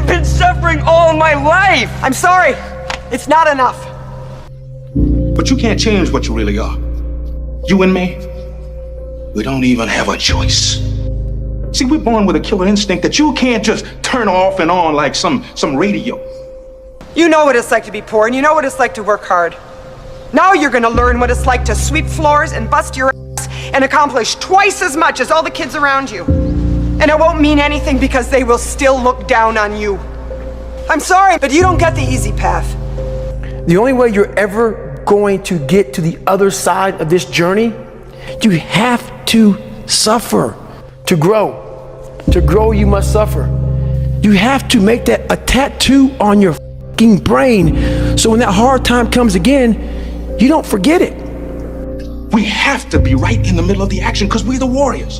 I've been suffering all my life. I'm sorry. It's not enough. But you can't change what you really are. You and me, we don't even have a choice. See, we're born with a killer instinct that you can't just turn off and on like some radio. You know what it's like to be poor, and you know what it's like to work hard. Now you're gonna learn what it's like to sweep floors and bust your ass and accomplish twice as much as all the kids around you. And it won't mean anything because they will still look down on you. I'm sorry, but you don't get the easy path. The only way you're ever going to get to the other side of this journey, you have to suffer to grow. To grow, you must suffer. You have to make that a tattoo on your fucking brain, so when that hard time comes again, you don't forget it. We have to be right in the middle of the action because we're the warriors.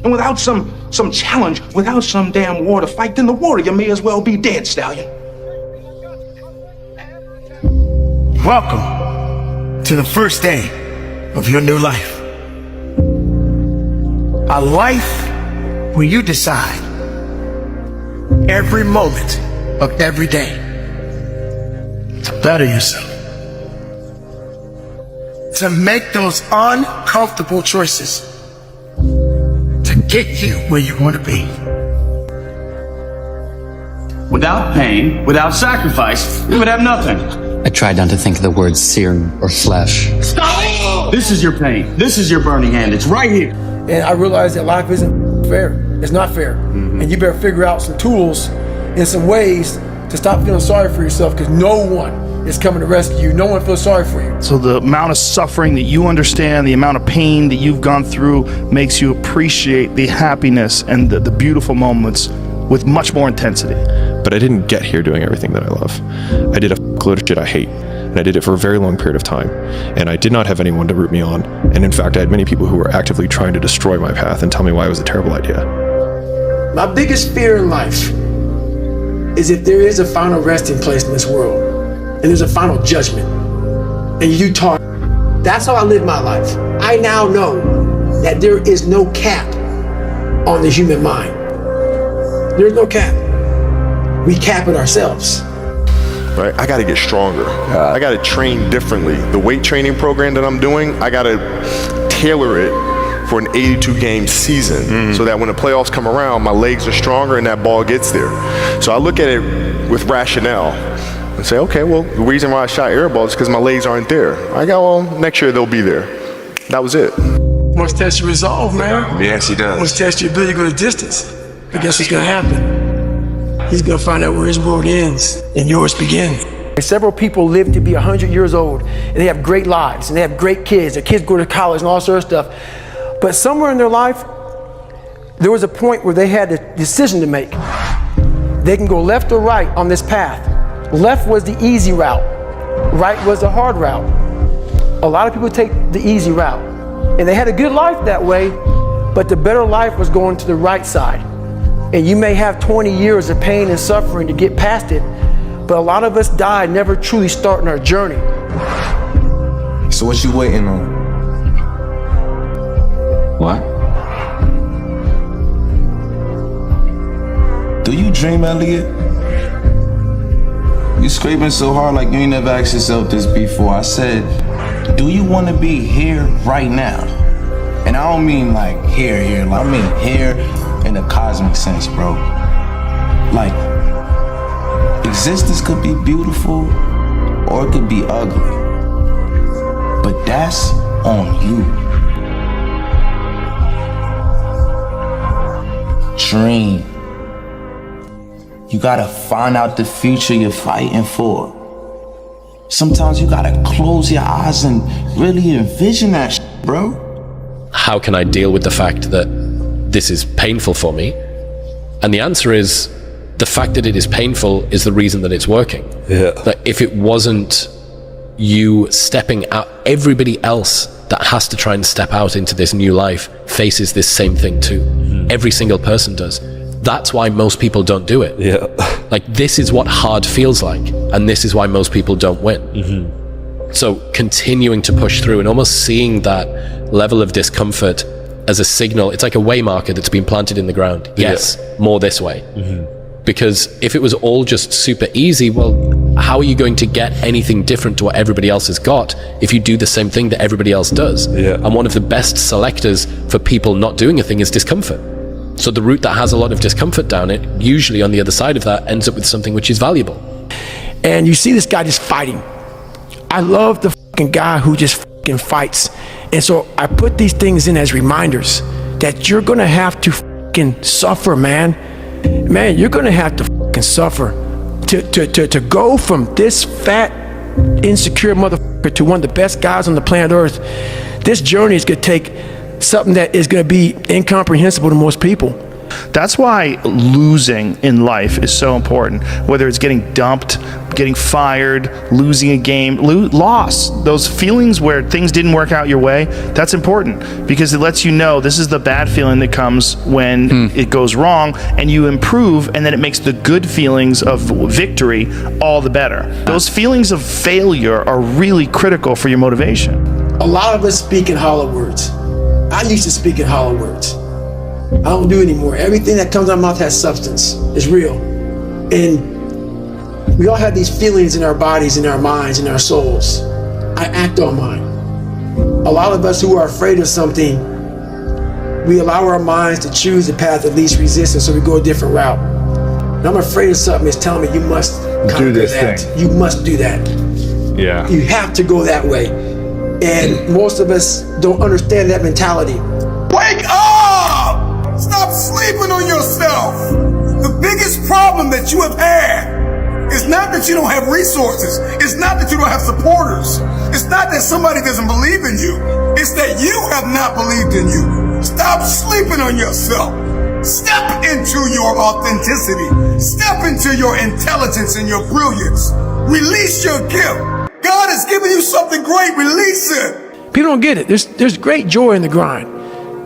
And without some challenge, without some damn war to fight, then the warrior may as well be dead, Stallion. Welcome to the first day of your new life. A life where you decide every moment of every day to better yourself, to make those uncomfortable choices to get you where you want to be. Without pain, without sacrifice, we would have nothing. I tried not to think of the words sear or flesh. Stop! This is your pain. This is your burning hand. It's right here. And I realized that life isn't fair. It's not fair. And you better figure out some tools and some ways to stop feeling sorry for yourself, because no one is coming to rescue you. No one feels sorry for you. So the amount of suffering that you understand, the amount of pain that you've gone through makes you appreciate the happiness and the beautiful moments with much more intensity. But I didn't get here doing everything that I love. I did a load of shit I hate, and I did it for a very long period of time. And I did not have anyone to root me on. And in fact, I had many people who were actively trying to destroy my path and tell me why it was a terrible idea. My biggest fear in life is if there is a final resting place in this world, and there's a final judgment, and you talk. That's how I live my life. I now know that there is no cap on the human mind. There's no cap. We cap it ourselves. Right? I got to get stronger. I got to train differently. The weight training program that I'm doing, I got to tailor it for an 82 game season so that when the playoffs come around, my legs are stronger and that ball gets there. So I look at it with rationale and say, okay, well, the reason why I shot air balls is because my legs aren't there. I go, well, next year they'll be there. That was it. Must test your resolve, man. Yes, he does. Must test your ability to go the distance. But guess what's gonna happen? He's gonna find out where his world ends and yours begins. Several people live to be 100 years old, and they have great lives, and they have great kids. Their kids go to college and all sort of stuff. But somewhere in their life, there was a point where they had a decision to make. They can go left or right on this path. Left was the easy route. Right was the hard route. A lot of people take the easy route, and they had a good life that way, but the better life was going to the right side. And you may have 20 years of pain and suffering to get past it, but a lot of us die never truly starting our journey. So what you waiting on? What? Do you dream, Elliot? You scraping so hard like you ain't never asked yourself this before. I said, do you want to be here right now? And I don't mean like here, I mean here in a cosmic sense, bro. Like, existence could be beautiful or it could be ugly. But that's on you. Dream. You gotta find out the future you're fighting for. Sometimes you gotta close your eyes and really envision that shit, bro. How can I deal with the fact that this is painful for me? And the answer is, the fact that it is painful is the reason that it's working. Yeah. Like, if it wasn't you stepping out, everybody else that has to try and step out into this new life faces this same thing too. Every single person does. That's why most people don't do it. Yeah. Like, this is what hard feels like, and this is why most people don't win. So continuing to push through and almost seeing that level of discomfort as a signal, it's like a way marker that's been planted in the ground. Yes, more this way. Because if it was all just super easy, well, how are you going to get anything different to what everybody else has got if you do the same thing that everybody else does? And one of the best selectors for people not doing a thing is discomfort. So the route that has a lot of discomfort down it, usually on the other side of that, ends up with something which is valuable. And you see this guy just fighting. I love the fucking guy who just fucking fights. And so I put these things in as reminders that you're gonna have to fucking suffer, man. Man, you're gonna have to fucking suffer to go from this fat, insecure motherfucker to one of the best guys on the planet Earth. This journey is gonna take something that is gonna be incomprehensible to most people. That's why losing in life is so important. Whether it's getting dumped, getting fired, losing a game, loss, those feelings where things didn't work out your way, that's important because it lets you know this is the bad feeling that comes when it goes wrong, and you improve, and then it makes the good feelings of victory all the better. Those feelings of failure are really critical for your motivation. A lot of us speak in hollow words. I used to speak in hollow words. I don't do it anymore. Everything that comes out of my mouth has substance. It's real. And we all have these feelings in our bodies, in our minds, in our souls. I act on mine. A lot of us who are afraid of something, we allow our minds to choose the path of least resistance, so we go a different route. And I'm afraid of something that's telling me you must do this that. thing. You must do that. Yeah. You have to go that way. And most of us don't understand that mentality. Wake up! Stop sleeping on yourself. The biggest problem that you have had is not that you don't have resources. It's not that you don't have supporters. It's not that somebody doesn't believe in you. It's that you have not believed in you. Stop sleeping on yourself. Step into your authenticity. Step into your intelligence and your brilliance. Release your gift. God has given you something great. Release it. People don't get it. There's great joy in the grind.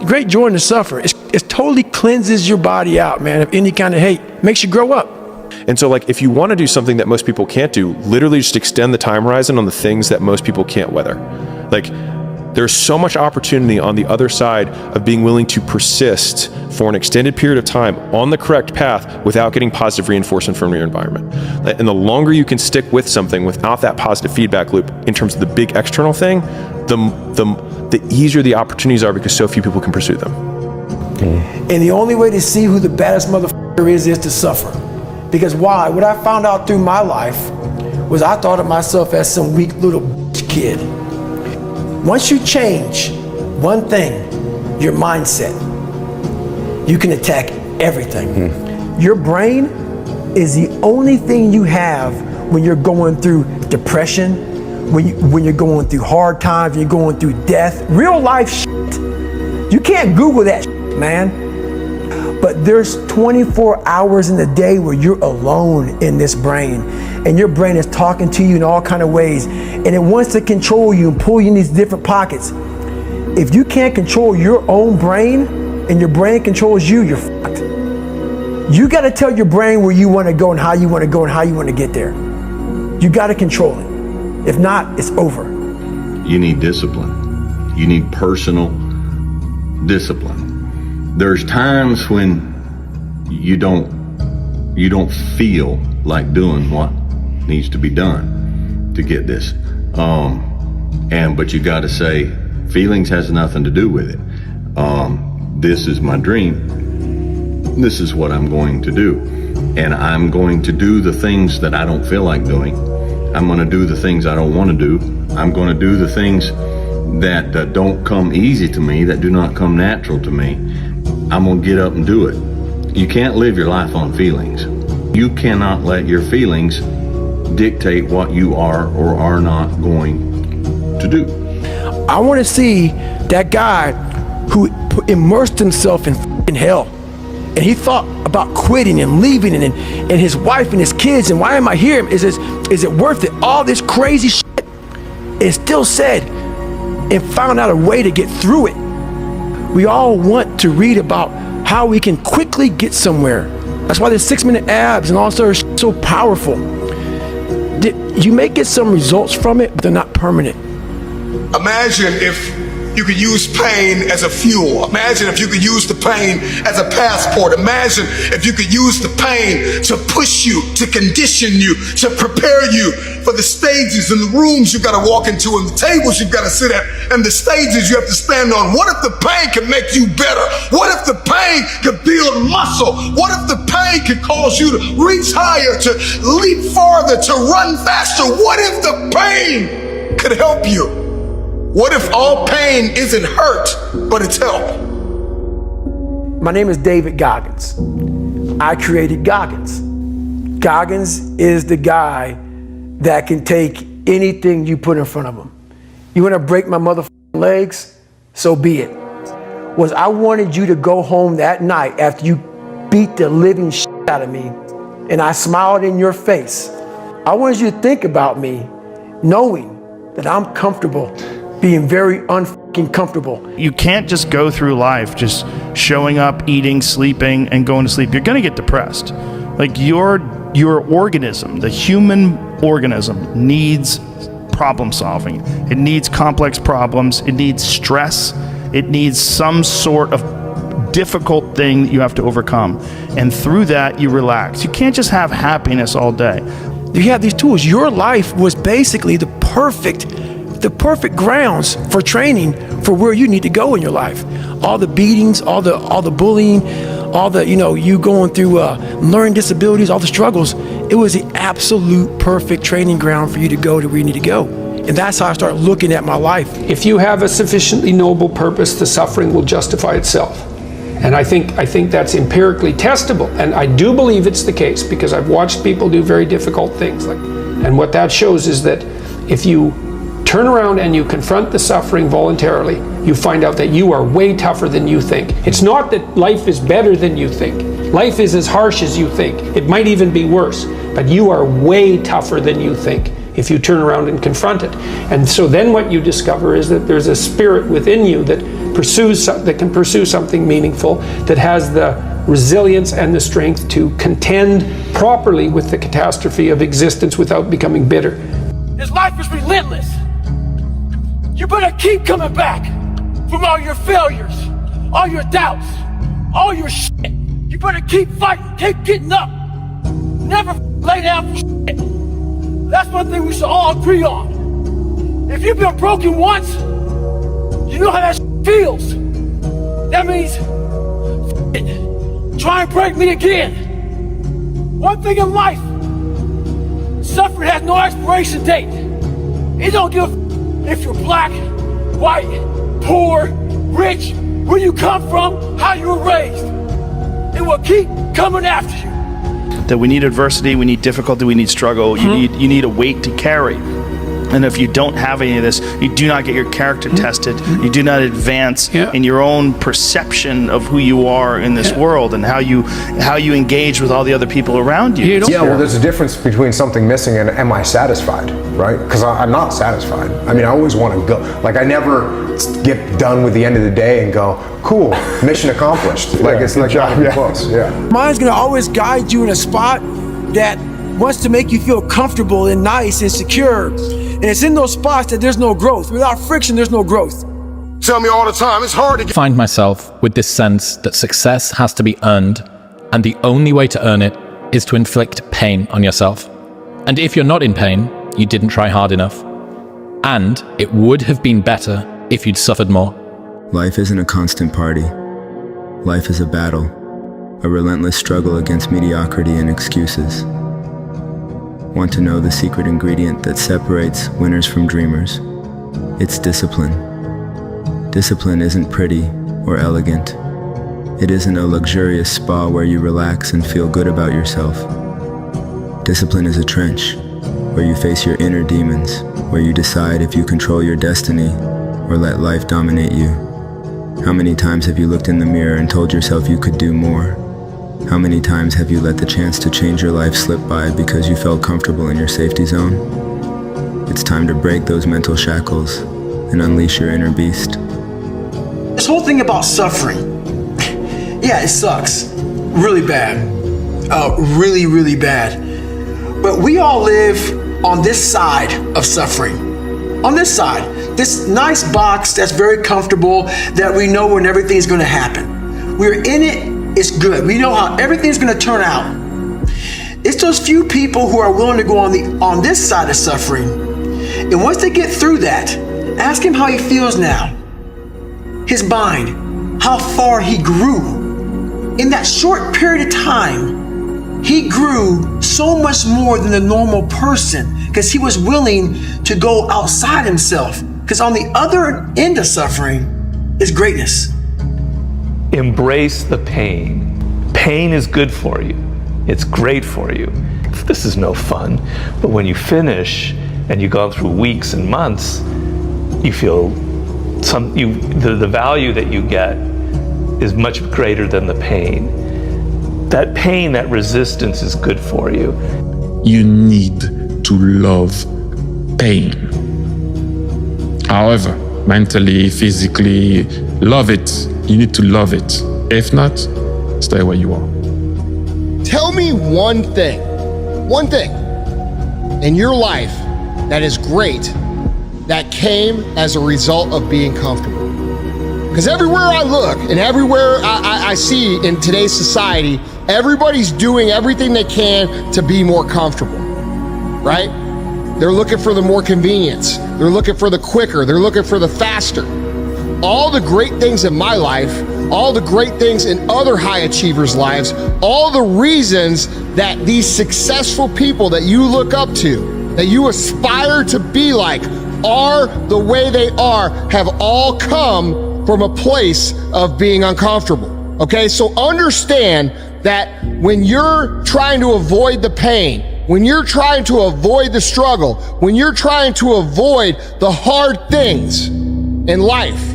Great joy in the suffer. It totally cleanses your body out, man, of any kind of hate. Makes you grow up. And so, like, if you want to do something that most people can't do, literally just extend the time horizon on the things that most people can't weather. Like, there's so much opportunity on the other side of being willing to persist for an extended period of time on the correct path without getting positive reinforcement from your environment. And the longer you can stick with something without that positive feedback loop in terms of the big external thing, the easier the opportunities are because so few people can pursue them. And the only way to see who the baddest motherfucker is to suffer. Because why? What I found out through my life was I thought of myself as some weak little kid. Once you change one thing, your mindset, you can attack everything. Your brain is the only thing you have when you're going through depression, when you're going through hard times, when you're going through death, real life shit. You can't Google that shit, man. But there's 24 hours in the day where you're alone in this brain, and your brain is talking to you in all kind of ways, and it wants to control you and pull you in these different pockets. If you can't control your own brain and your brain controls you, you're fucked. You got to tell your brain where you want to go and how you want to go and how you want to get there. You got to control it. If not, it's over. You need discipline. You need personal discipline. There's times when you don't feel like doing what needs to be done to get this. But you got to say, feelings has nothing to do with it. This is my dream. This is what I'm going to do. And I'm going to do the things that I don't feel like doing. I'm going to do the things I don't want to do. I'm going to do the things that don't come easy to me, that do not come natural to me. I'm going to get up and do it. You can't live your life on feelings. You cannot let your feelings dictate what you are or are not going to do. I want to see that guy who immersed himself in hell, and he thought about quitting and leaving, and his wife and his kids, and why am I here? Is it worth it? All this crazy shit. It still said, and found out a way to get through it. We all want to read about how we can quickly get somewhere. That's why the 6-minute abs and all that are so powerful. You may get some results from it, but they're not permanent. Imagine if you could use pain as a fuel. Imagine if you could use the pain as a passport. Imagine if you could use the pain to push you, to condition you, to prepare you for the stages and the rooms you gotta walk into and the tables you gotta sit at and the stages you have to stand on. What if the pain could make you better? What if the pain could build muscle? What if the pain could cause you to reach higher, to leap farther, to run faster? What if the pain could help you? What if all pain isn't hurt, but it's help? My name is David Goggins. I created Goggins. Goggins is the guy that can take anything you put in front of him. You want to break my motherfucking legs? So be it. I wanted you to go home that night after you beat the living shit out of me and I smiled in your face. I wanted you to think about me knowing that I'm comfortable being very unfucking comfortable. You can't just go through life just showing up, eating, sleeping, and going to sleep. You're going to get depressed. Like your organism, the human organism, needs problem solving. It needs complex problems. It needs stress. It needs some sort of difficult thing that you have to overcome. And through that, you relax. You can't just have happiness all day. You have these tools. Your life was basically the perfect grounds for training for where you need to go in your life. All the beatings, all the bullying, all the, you going through learning disabilities, all the struggles. It was the absolute perfect training ground for you to go to where you need to go. And that's how I started looking at my life. If you have a sufficiently noble purpose, the suffering will justify itself. And I think that's empirically testable. And I do believe it's the case because I've watched people do very difficult things. And what that shows is that if you turn around and you confront the suffering voluntarily, you find out that you are way tougher than you think. It's not that life is better than you think. Life is as harsh as you think. It might even be worse, but you are way tougher than you think if you turn around and confront it. And so then what you discover is that there's a spirit within you that can pursue something meaningful, that has the resilience and the strength to contend properly with the catastrophe of existence without becoming bitter. This life is relentless. You better keep coming back from all your failures, all your doubts, all your shit. You better keep fighting, keep getting up. Never lay down for shit. That's one thing we should all agree on. If you've been broken once, you know how that shit feels. That means, try and break me again. One thing in life, suffering has no expiration date. It don't give a if you're black, white, poor, rich, where you come from, how you were raised. It will keep coming after you. That we need adversity, we need difficulty, we need struggle. You need a weight to carry. And if you don't have any of this, you do not get your character tested. You do not advance in your own perception of who you are in this world and how you engage with all the other people around you. Well, there's a difference between something missing and am I satisfied, right? Because I'm not satisfied. I mean, I always want to go. Like, I never get done with the end of the day and go, cool, mission accomplished. Like, it's like not even close. Mine's gonna always guide you in a spot that wants to make you feel comfortable and nice and secure. And it's in those spots that there's no growth. Without friction, there's no growth. Tell me all the time, it's hard to get. Find myself with this sense that success has to be earned, and the only way to earn it is to inflict pain on yourself. And if you're not in pain, you didn't try hard enough. And it would have been better if you'd suffered more. Life isn't a constant party. Life is a battle, a relentless struggle against mediocrity and excuses. Want to know the secret ingredient that separates winners from dreamers? It's discipline. Discipline isn't pretty or elegant. It isn't a luxurious spa where you relax and feel good about yourself. Discipline is a trench where you face your inner demons, where you decide if you control your destiny or let life dominate you. How many times have you looked in the mirror and told yourself you could do more? How many times have you let the chance to change your life slip by because you felt comfortable in your safety zone? It's time to break those mental shackles and unleash your inner beast. This whole thing about suffering, yeah, it sucks. Really bad. Really, really bad. But we all live on this side of suffering. On this side. this nice box that's very comfortable, that we know when everything's going to happen. We're in it, it's good. We know how everything's going to turn out. It's those few people who are willing to go on this side of suffering. And once they get through that, ask him how he feels now. His mind, how far he grew. In that short period of time, he grew so much more than the normal person because he was willing to go outside himself. Because on the other end of suffering is greatness. Embrace the pain. Pain is good for you. It's great for you. This is no fun, but when you finish and you've gone through weeks and months, you feel the value that you get is much greater than the pain. That pain, that resistance is good for you. You need to love pain. However, mentally, physically, love it. You need to love it. If not, stay where you are. Tell me one thing in your life that is great that came as a result of being comfortable. Because everywhere I look and everywhere I see in today's society, everybody's doing everything they can to be more comfortable, right? They're looking for the more convenience. They're looking for the quicker. They're looking for the faster. All the great things in my life, all the great things in other high achievers' lives, all the reasons that these successful people that you look up to, that you aspire to be like, are the way they are, have all come from a place of being uncomfortable. Okay, so understand that when you're trying to avoid the pain, when you're trying to avoid the struggle, when you're trying to avoid the hard things in life,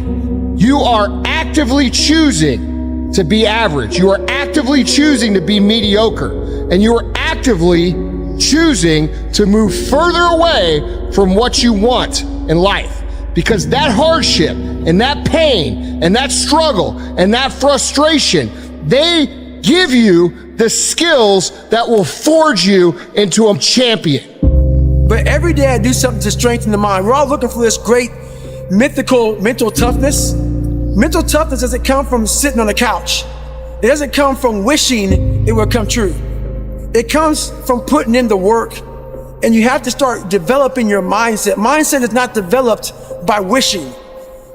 you are actively choosing to be average. You are actively choosing to be mediocre. And you are actively choosing to move further away from what you want in life. Because that hardship and that pain and that struggle and that frustration, they give you the skills that will forge you into a champion. But every day I do something to strengthen the mind. We're all looking for this great mythical mental toughness. Mental toughness doesn't come from sitting on the couch. It doesn't come from wishing it will come true. It comes from putting in the work. And you have to start developing your mindset. Mindset is not developed by wishing.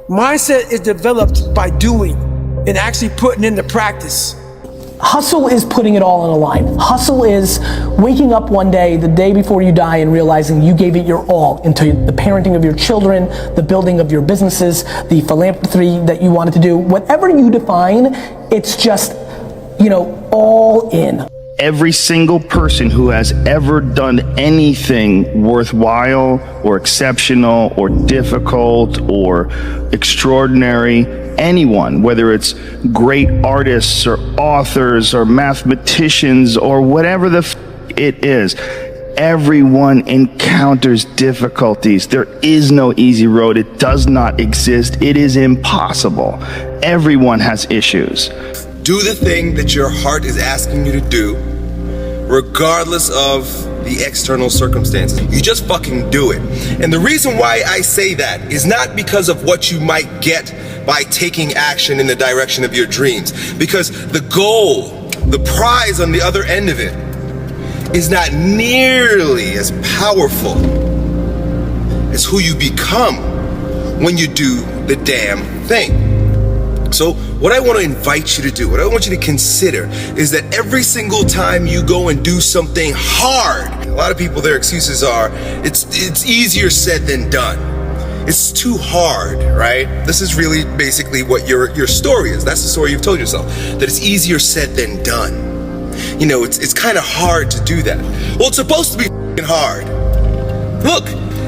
Mindset is developed by doing and actually putting into practice. Hustle is putting it all on the line. Hustle is waking up one day, the day before you die, and realizing you gave it your all into the parenting of your children, the building of your businesses, the philanthropy that you wanted to do. Whatever you define, it's just, all in. Every single person who has ever done anything worthwhile or exceptional or difficult or extraordinary, anyone, whether it's great artists or authors or mathematicians or whatever it is, everyone encounters difficulties. There is no easy road. It does not exist. It is impossible. Everyone has issues. Do the thing that your heart is asking you to do, regardless of the external circumstances. You just fucking do it. And the reason why I say that is not because of what you might get by taking action in the direction of your dreams. Because the goal, the prize on the other end of it, is not nearly as powerful as who you become when you do the damn thing. So what I want to invite you to do, what I want you to consider, is that every single time you go and do something hard, a lot of people, their excuses are, it's easier said than done. It's too hard, right? This is really basically what your story is. That's the story you've told yourself, that it's easier said than done. It's kind of hard to do that. Well, it's supposed to be f***ing hard. Look,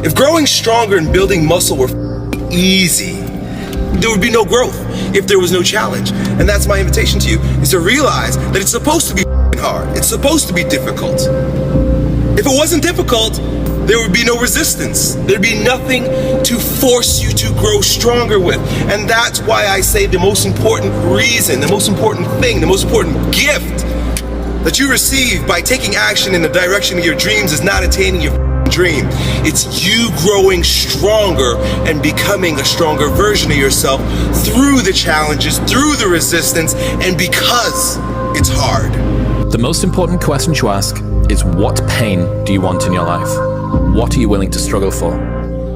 if growing stronger and building muscle were f***ing easy, there would be no growth if there was no challenge. And that's my invitation to you, is to realize that it's supposed to be hard. It's supposed to be difficult. If it wasn't difficult, there would be no resistance. There'd be nothing to force you to grow stronger with. And that's why I say the most important reason, the most important thing, the most important gift that you receive by taking action in the direction of your dreams is not attaining your dream. It's you growing stronger and becoming a stronger version of yourself through the challenges, through the resistance, and because it's hard. The most important question to ask is, what pain do you want in your life? What are you willing to struggle for?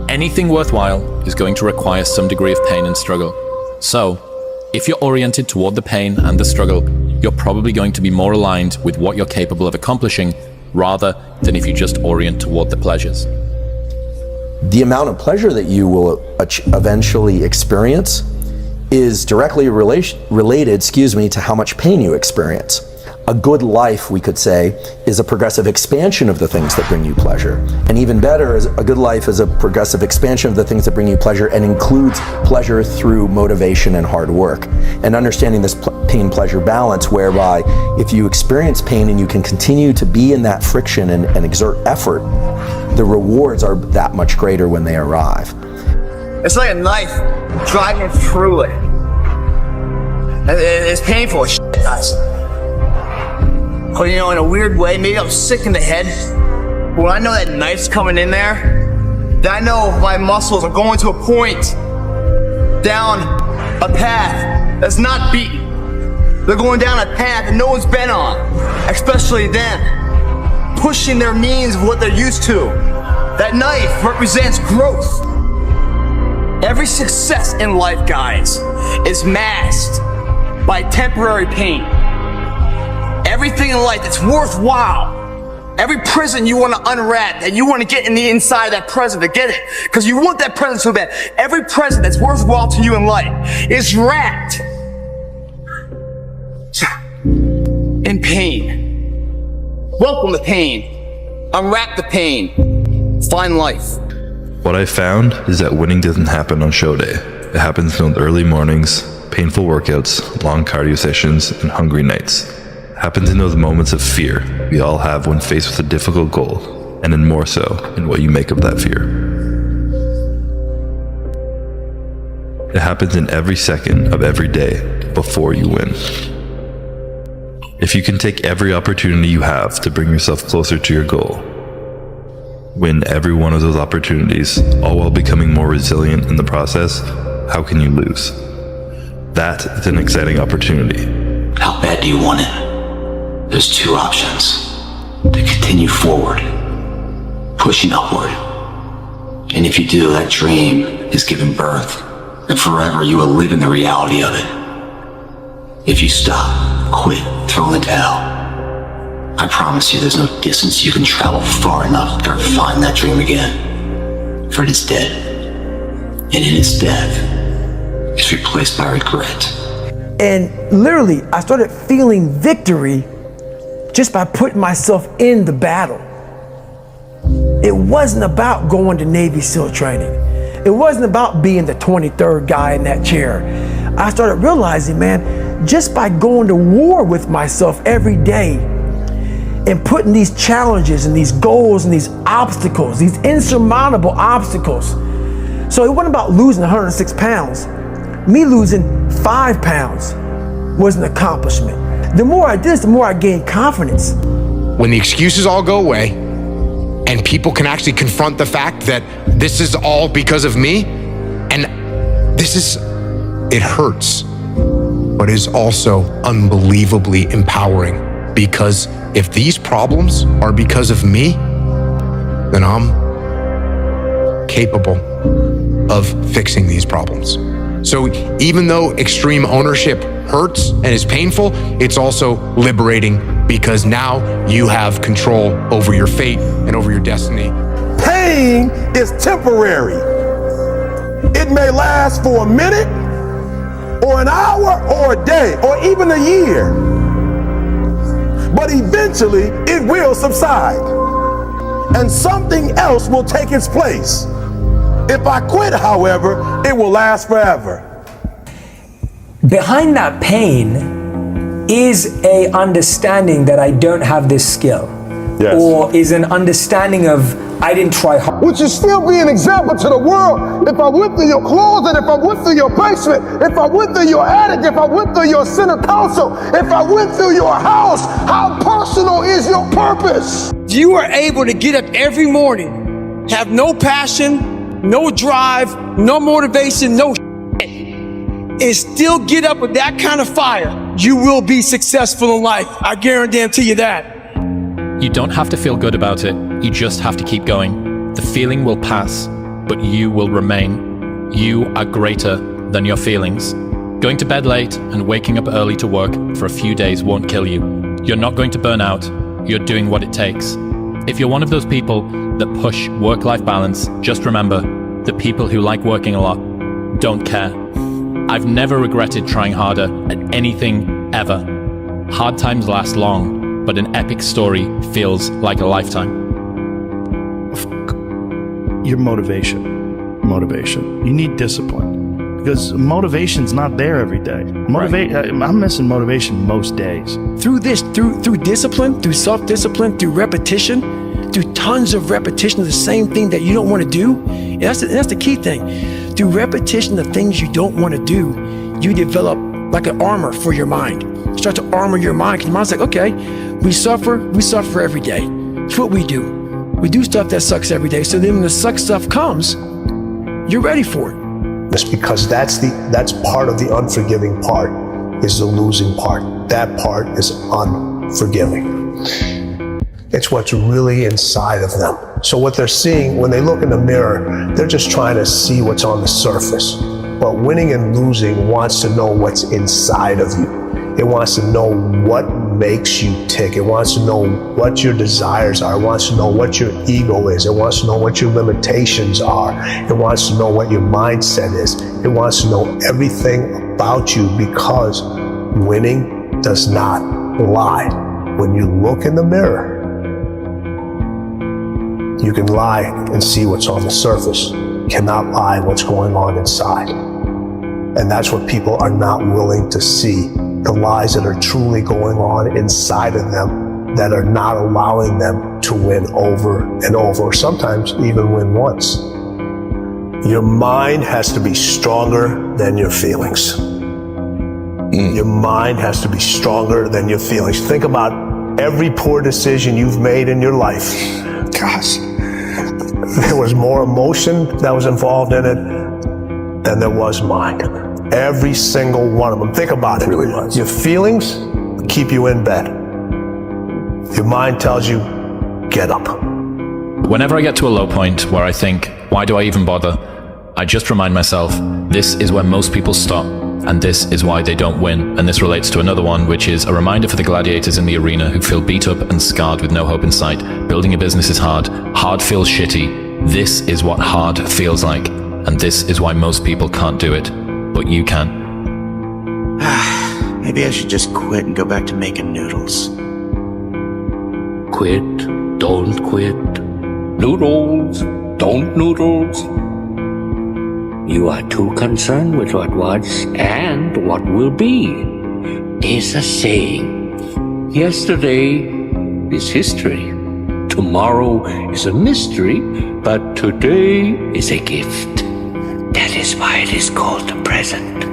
Anything worthwhile is going to require some degree of pain and struggle. So, if you're oriented toward the pain and the struggle, you're probably going to be more aligned with what you're capable of accomplishing rather than if you just orient toward the pleasures. The amount of pleasure that you will eventually experience is directly related, to how much pain you experience. A good life, we could say, is a progressive expansion of the things that bring you pleasure. And even better, a good life is a progressive expansion of the things that bring you pleasure and includes pleasure through motivation and hard work. And understanding this pain-pleasure balance, whereby if you experience pain and you can continue to be in that friction and exert effort, the rewards are that much greater when they arrive. It's like a knife driving through it. It's painful as shit, guys. But you know, in a weird way, maybe I'm sick in the head. But when I know that knife's coming in there, then I know my muscles are going to a point down a path that's not beaten. They're going down a path that no one's been on, especially them, pushing their means of what they're used to. That knife represents growth. Every success in life, guys, is masked by temporary pain. Everything in life that's worthwhile, every prison you want to unwrap, and you want to get in the inside of that present to get it, because you want that present so bad. Every present that's worthwhile to you in life is wrapped in pain. Welcome to pain. Unwrap the pain. Find life. What I found is that winning doesn't happen on show day. It happens in the early mornings, painful workouts, long cardio sessions, and hungry nights. It happens in those moments of fear we all have when faced with a difficult goal, and then more so in what you make of that fear. It happens in every second of every day before you win. If you can take every opportunity you have to bring yourself closer to your goal, win every one of those opportunities, all while becoming more resilient in the process, how can you lose? That is an exciting opportunity. How bad do you want it? There's two options. To continue forward, pushing upward. And if you do, that dream is given birth, and forever you will live in the reality of it. If you stop, quit, throw in the towel, I promise you there's no distance you can travel far enough to find that dream again. For it is dead. And in its death, it's replaced by regret. And literally, I started feeling victory just by putting myself in the battle. It wasn't about going to Navy SEAL training. It wasn't about being the 23rd guy in that chair. I started realizing, man, just by going to war with myself every day and putting these challenges and these goals and these obstacles, these insurmountable obstacles. So it wasn't about losing 106 pounds. Me losing 5 pounds was an accomplishment. The more I did this, the more I gained confidence. When the excuses all go away and people can actually confront the fact that this is all because of me, and it hurts, but is also unbelievably empowering, because if these problems are because of me, then I'm capable of fixing these problems. So even though extreme ownership hurts and is painful, it's also liberating, because now you have control over your fate and over your destiny. Pain is temporary. It may last for a minute, or an hour, or a day, or even a year. But eventually, it will subside, and something else will take its place. If I quit, however, it will last forever. Behind that pain is a understanding that I don't have this skill. Yes. Or is an understanding of I didn't try hard. Would you still be an example to the world if I went through your closet, if I went through your basement, if I went through your attic, if I went through your center console, if I went through your house? How personal is your purpose? You are able to get up every morning have no passion, no drive, no motivation, no shit, and still get up with that kind of fire, you will be successful in life. I guarantee you that. You don't have to feel good about it. You just have to keep going. The feeling will pass, but you will remain. You are greater than your feelings. Going to bed late and waking up early to work for a few days won't kill you. You're not going to burn out. You're doing what it takes. If you're one of those people that push work-life balance, just remember, the people who like working a lot don't care. I've never regretted trying harder at anything ever. Hard times last long, but an epic story feels like a lifetime. Your motivation. You need discipline. Because motivation's not there every day. I'm missing motivation most days. Through discipline, through self-discipline, through repetition, through tons of repetition of the same thing that you don't want to do. And that's the key thing. Through repetition of things you don't want to do, you develop like an armor for your mind. You start to armor your mind, because your mind's like, okay, we suffer every day. It's what we do. We do stuff that sucks every day. So then when the suck stuff comes, you're ready for it. It's because that's part of the unforgiving part, is the losing part. That part is unforgiving. It's what's really inside of them. So what they're seeing when they look in the mirror, they're just trying to see what's on the surface. But winning and losing wants to know what's inside of you. It wants to know what makes you tick. It wants to know what your desires are. It wants to know what your ego is. It wants to know what your limitations are. It wants to know what your mindset is. It wants to know everything about you, because winning does not lie. When you look in the mirror, you can lie and see what's on the surface. You cannot lie what's going on inside. And that's what people are not willing to see. The lies that are truly going on inside of them that are not allowing them to win over and over, or sometimes even win once. Your mind has to be stronger than your feelings. Your mind has to be stronger than your feelings. Think about every poor decision you've made in your life. Gosh, there was more emotion that was involved in it than there was mind. Every single one of them. Think about it. Really was. Your feelings keep you in bed. Your mind tells you, get up. Whenever I get to a low point where I think, why do I even bother? I just remind myself, this is where most people stop, and this is why they don't win. And this relates to another one, which is a reminder for the gladiators in the arena who feel beat up and scarred with no hope in sight. Building a business is hard. Hard feels shitty. This is what hard feels like. And this is why most people can't do it. But you can. Maybe I should just quit and go back to making noodles. Quit, don't quit. Noodles, don't noodles. You are too concerned with what was and what will be. There's a saying. Yesterday is history. Tomorrow is a mystery, but today is a gift. That is why it is called the present.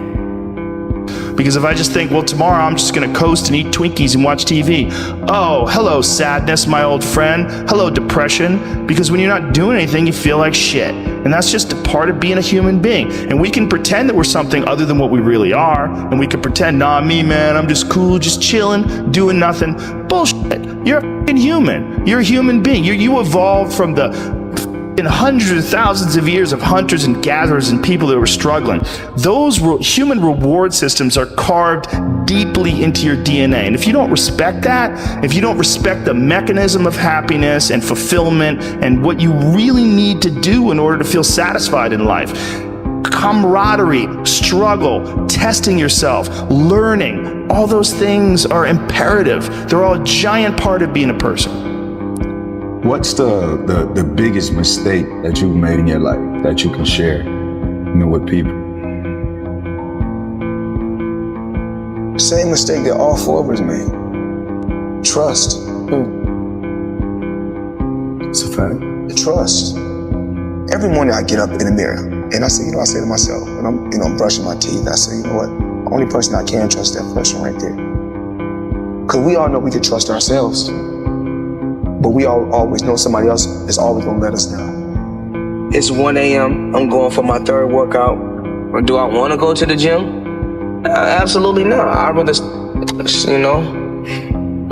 Because if I just think, well, tomorrow I'm just gonna coast and eat Twinkies and watch TV. Oh, hello sadness, my old friend. Hello depression. Because when you're not doing anything, you feel like shit. And that's just a part of being a human being. And we can pretend that we're something other than what we really are. And we can pretend, nah, me, man, I'm just cool, just chilling, doing nothing. Bullshit. You're a fucking human. You're a human being. You evolved from in hundreds of thousands of years of hunters and gatherers and people that were struggling. Those human reward systems are carved deeply into your DNA. And if you don't respect that, if you don't respect the mechanism of happiness and fulfillment and what you really need to do in order to feel satisfied in life, camaraderie, struggle, testing yourself, learning, all those things are imperative. They're all a giant part of being a person. What's the biggest mistake that you've made in your life that you can share, with people? Same mistake that all four of us made. Trust. It's a fact. Trust. Every morning I get up in the mirror and I say to myself, when I'm brushing my teeth, I say, you know what? The only person I can trust, that person right there. Because we all know we can trust ourselves. But we always know somebody else is always gonna let us down. It's 1 a.m. I'm going for my third workout. Or do I want to go to the gym? Absolutely not. I'd rather,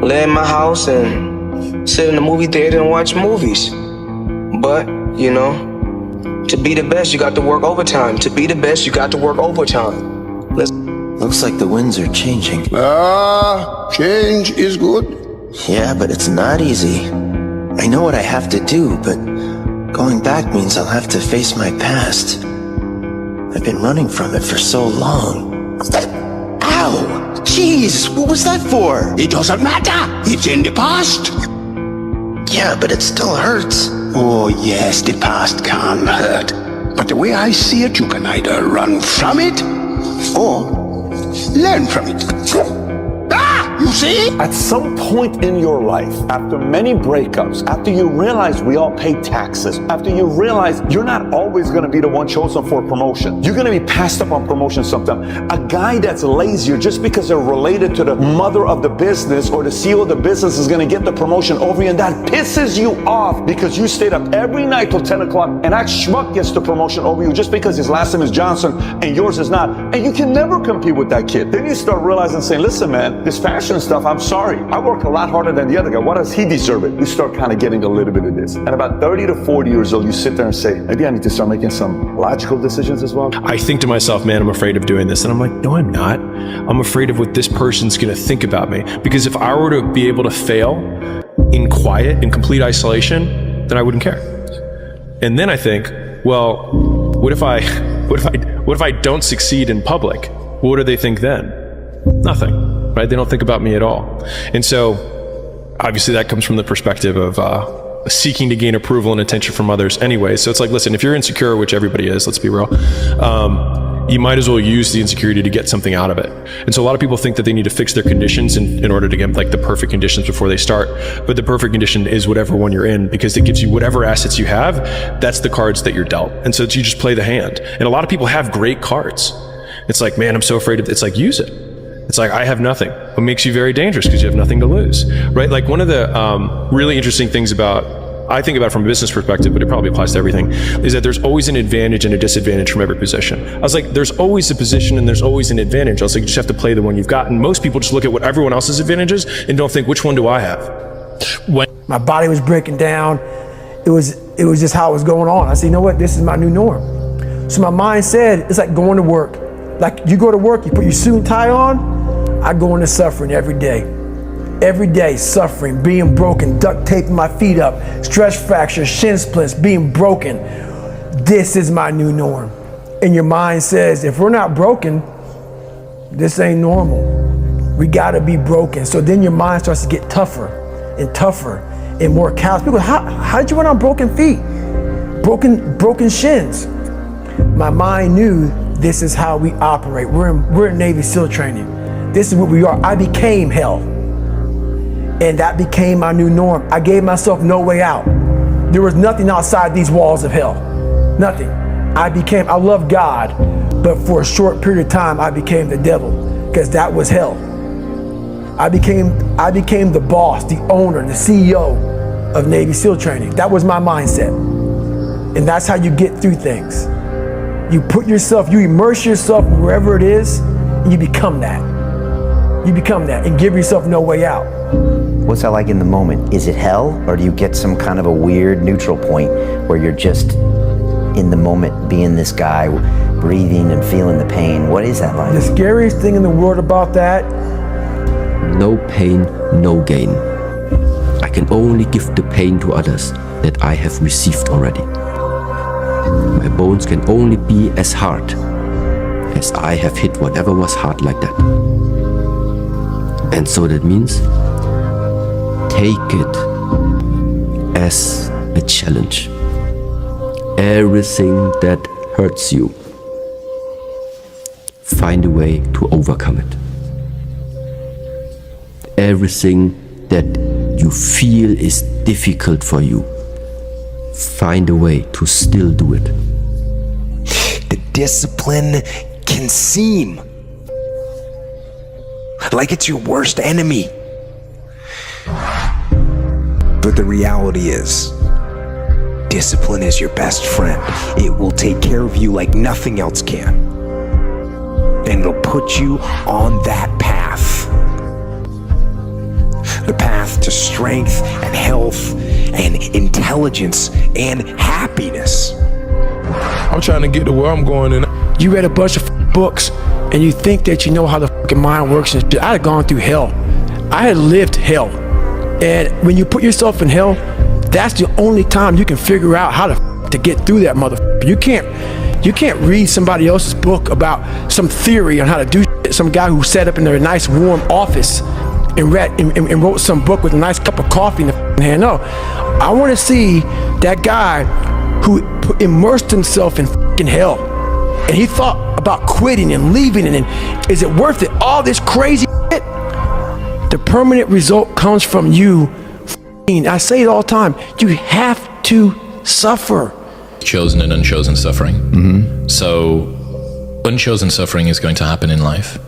lay in my house and sit in the movie theater and watch movies. But, to be the best, you got to work overtime. To be the best, you got to work overtime. Looks like the winds are changing. Change is good. Yeah, but it's not easy. I know what I have to do, but going back means I'll have to face my past. I've been running from it for so long. Ow! Jeez, what was that for? It doesn't matter. It's in the past. Yeah, but it still hurts. Oh, yes, the past can hurt. But the way I see it, you can either run from it or learn from it. You see? At some point in your life, after many breakups, after you realize we all pay taxes, after you realize you're not always going to be the one chosen for promotion, you're going to be passed up on promotion sometime. A guy that's lazier just because they're related to the mother of the business or the CEO of the business is going to get the promotion over you, and that pisses you off because you stayed up every night till 10 o'clock and that schmuck gets the promotion over you just because his last name is Johnson and yours is not. And you can never compete with that kid. Then you start realizing, saying, listen, man, this fashion stuff, I'm sorry. I work a lot harder than the other guy. Why does he deserve it? You start kind of getting a little bit of this. And about 30 to 40 years old, you sit there and say, maybe I need to start making some logical decisions as well. I think to myself, man, I'm afraid of doing this. And I'm like, no, I'm not. I'm afraid of what this person's going to think about me. Because if I were to be able to fail in quiet, in complete isolation, then I wouldn't care. And then I think, well, what if I don't succeed in public? What do they think then? Nothing. Right? They don't think about me at all. And so, obviously, that comes from the perspective of seeking to gain approval and attention from others anyway. So it's like, listen, if you're insecure, which everybody is, let's be real, you might as well use the insecurity to get something out of it. And so a lot of people think that they need to fix their conditions in order to get like the perfect conditions before they start. But the perfect condition is whatever one you're in, because it gives you whatever assets you have. That's the cards that you're dealt. And so you just play the hand. And a lot of people have great cards. It's like, man, I'm so afraid of it. It's like, use it. It's like, I have nothing. What makes you very dangerous because you have nothing to lose, right? Like one of the really interesting things I think about from a business perspective, but it probably applies to everything, is that there's always an advantage and a disadvantage from every position. I was like, there's always a position and there's always an advantage. I was like, you just have to play the one you've got. And most people just look at what everyone else's advantages and don't think, which one do I have? My body was breaking down. It was just how it was going on. I said, you know what? This is my new norm. So my mind said, it's like going to work. Like you go to work, you put your suit and tie on. I go into suffering every day. Every day, suffering, being broken, duct taping my feet up, stress fractures, shin splints, being broken. This is my new norm. And your mind says, if we're not broken, this ain't normal. We gotta be broken. So then your mind starts to get tougher and tougher and more callous. People, how did you run on broken feet? Broken shins. My mind knew this is how we operate. We're in Navy SEAL training. This is what we are. I became hell. And that became my new norm. I gave myself no way out. There was nothing outside these walls of hell. Nothing. I love God, but for a short period of time, I became the devil because that was hell. I became the boss, the owner, the CEO of Navy SEAL training. That was my mindset. And that's how you get through things. You immerse yourself wherever it is, and you become that. You become that and give yourself no way out. What's that like in the moment? Is it hell, or do you get some kind of a weird neutral point where you're just in the moment being this guy, breathing and feeling the pain? What is that like? The scariest thing in the world about that? No pain, no gain. I can only give the pain to others that I have received already. My bones can only be as hard as I have hit whatever was hard like that. And so that means take it as a challenge. Everything that hurts you, find a way to overcome it. Everything that you feel is difficult for you, find a way to still do it. The discipline can seem like it's your worst enemy. But the reality is, Discipline is your best friend. It will take care of you like nothing else can. And it'll put you on that path. The path to strength and health and intelligence and happiness. I'm trying to get to where I'm going, and you read a bunch of books and you think that you know how the fucking mind works and shit. I had gone through hell. I had lived hell. And when you put yourself in hell, that's the only time you can figure out how to get through that motherfucker. You can't read somebody else's book about some theory on how to do shit. Some guy who sat up in their nice warm office and wrote some book with a nice cup of coffee in the hand. No, I want to see that guy who immersed himself in fucking hell, and he thought about quitting and leaving, and is it worth it? All this crazy shit. The permanent result comes from you. I say it all the time. You have to suffer. Chosen and unchosen suffering. Mm-hmm. So, unchosen suffering is going to happen in life.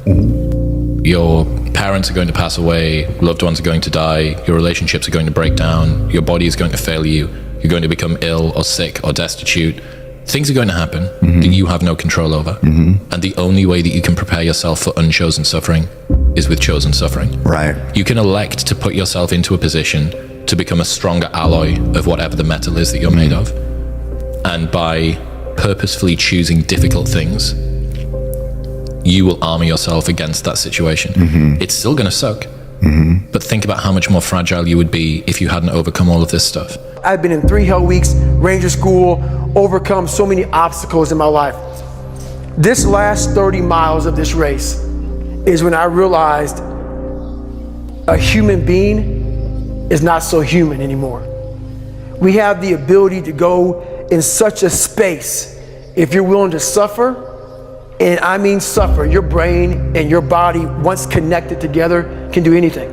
Your parents are going to pass away, loved ones are going to die, your relationships are going to break down, your body is going to fail you, you're going to become ill or sick or destitute. Things are going to happen that you have no control over. And the only way that you can prepare yourself for unchosen suffering is with chosen suffering. Right. You can elect to put yourself into a position to become a stronger alloy of whatever the metal is that you're made of. And by purposefully choosing difficult things, you will armor yourself against that situation. It's still going to suck. But think about how much more fragile you would be if you hadn't overcome all of this stuff. I've been in 3 hell weeks, Ranger School, overcome so many obstacles in my life. This last 30 miles of this race is when I realized a human being is not so human anymore. We have the ability to go in such a space if you're willing to suffer, and I mean suffer. Your brain and your body, once connected together, can do anything.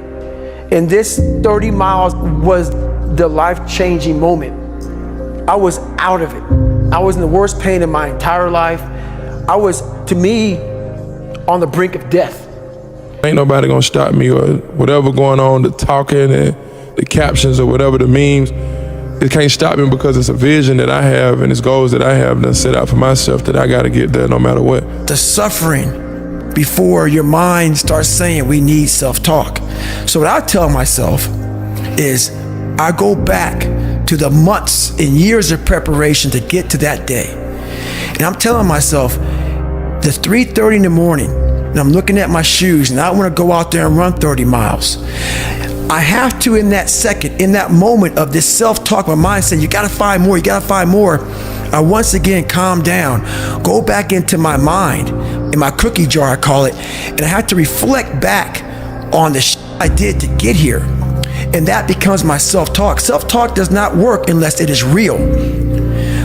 And this 30 miles was the life-changing moment. I was out of it. I was in the worst pain in my entire life. I was, to me, on the brink of death. Ain't nobody gonna stop me, or whatever going on, the talking and the captions or whatever the memes. It can't stop me because it's a vision that I have and it's goals that I have that I set out for myself that I gotta get there no matter what. The suffering before your mind starts saying we need self-talk. So what I tell myself is I go back to the months and years of preparation to get to that day. And I'm telling myself, the 3:30 in the morning, and I'm looking at my shoes and I want to go out there and run 30 miles. I have to, in that second, in that moment of this self-talk, my mind saying, you gotta find more, you gotta find more. I once again calm down, go back into my mind, in my cookie jar I call it, and I have to reflect back on the shit I did to get here. And that becomes my self-talk. Self-talk does not work unless it is real.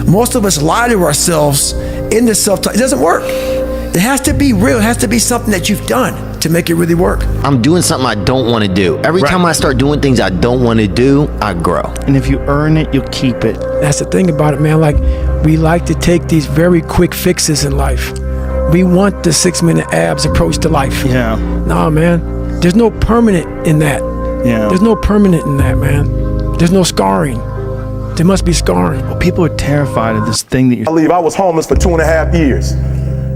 Most of us lie to ourselves in the self-talk. It doesn't work. It has to be real. It has to be something that you've done to make it really work. I'm doing something I don't want to do. Every time I start doing things I don't want to do, I grow. And if you earn it, you'll keep it. That's the thing about it, man. Like, we like to take these very quick fixes in life. We want the 6-minute abs approach to life. Yeah. Nah, man. There's no permanent in that. Yeah. There's no permanent in that, man. There's no scarring. There must be scarring. Well, people are terrified of this thing that I was homeless for 2.5 years.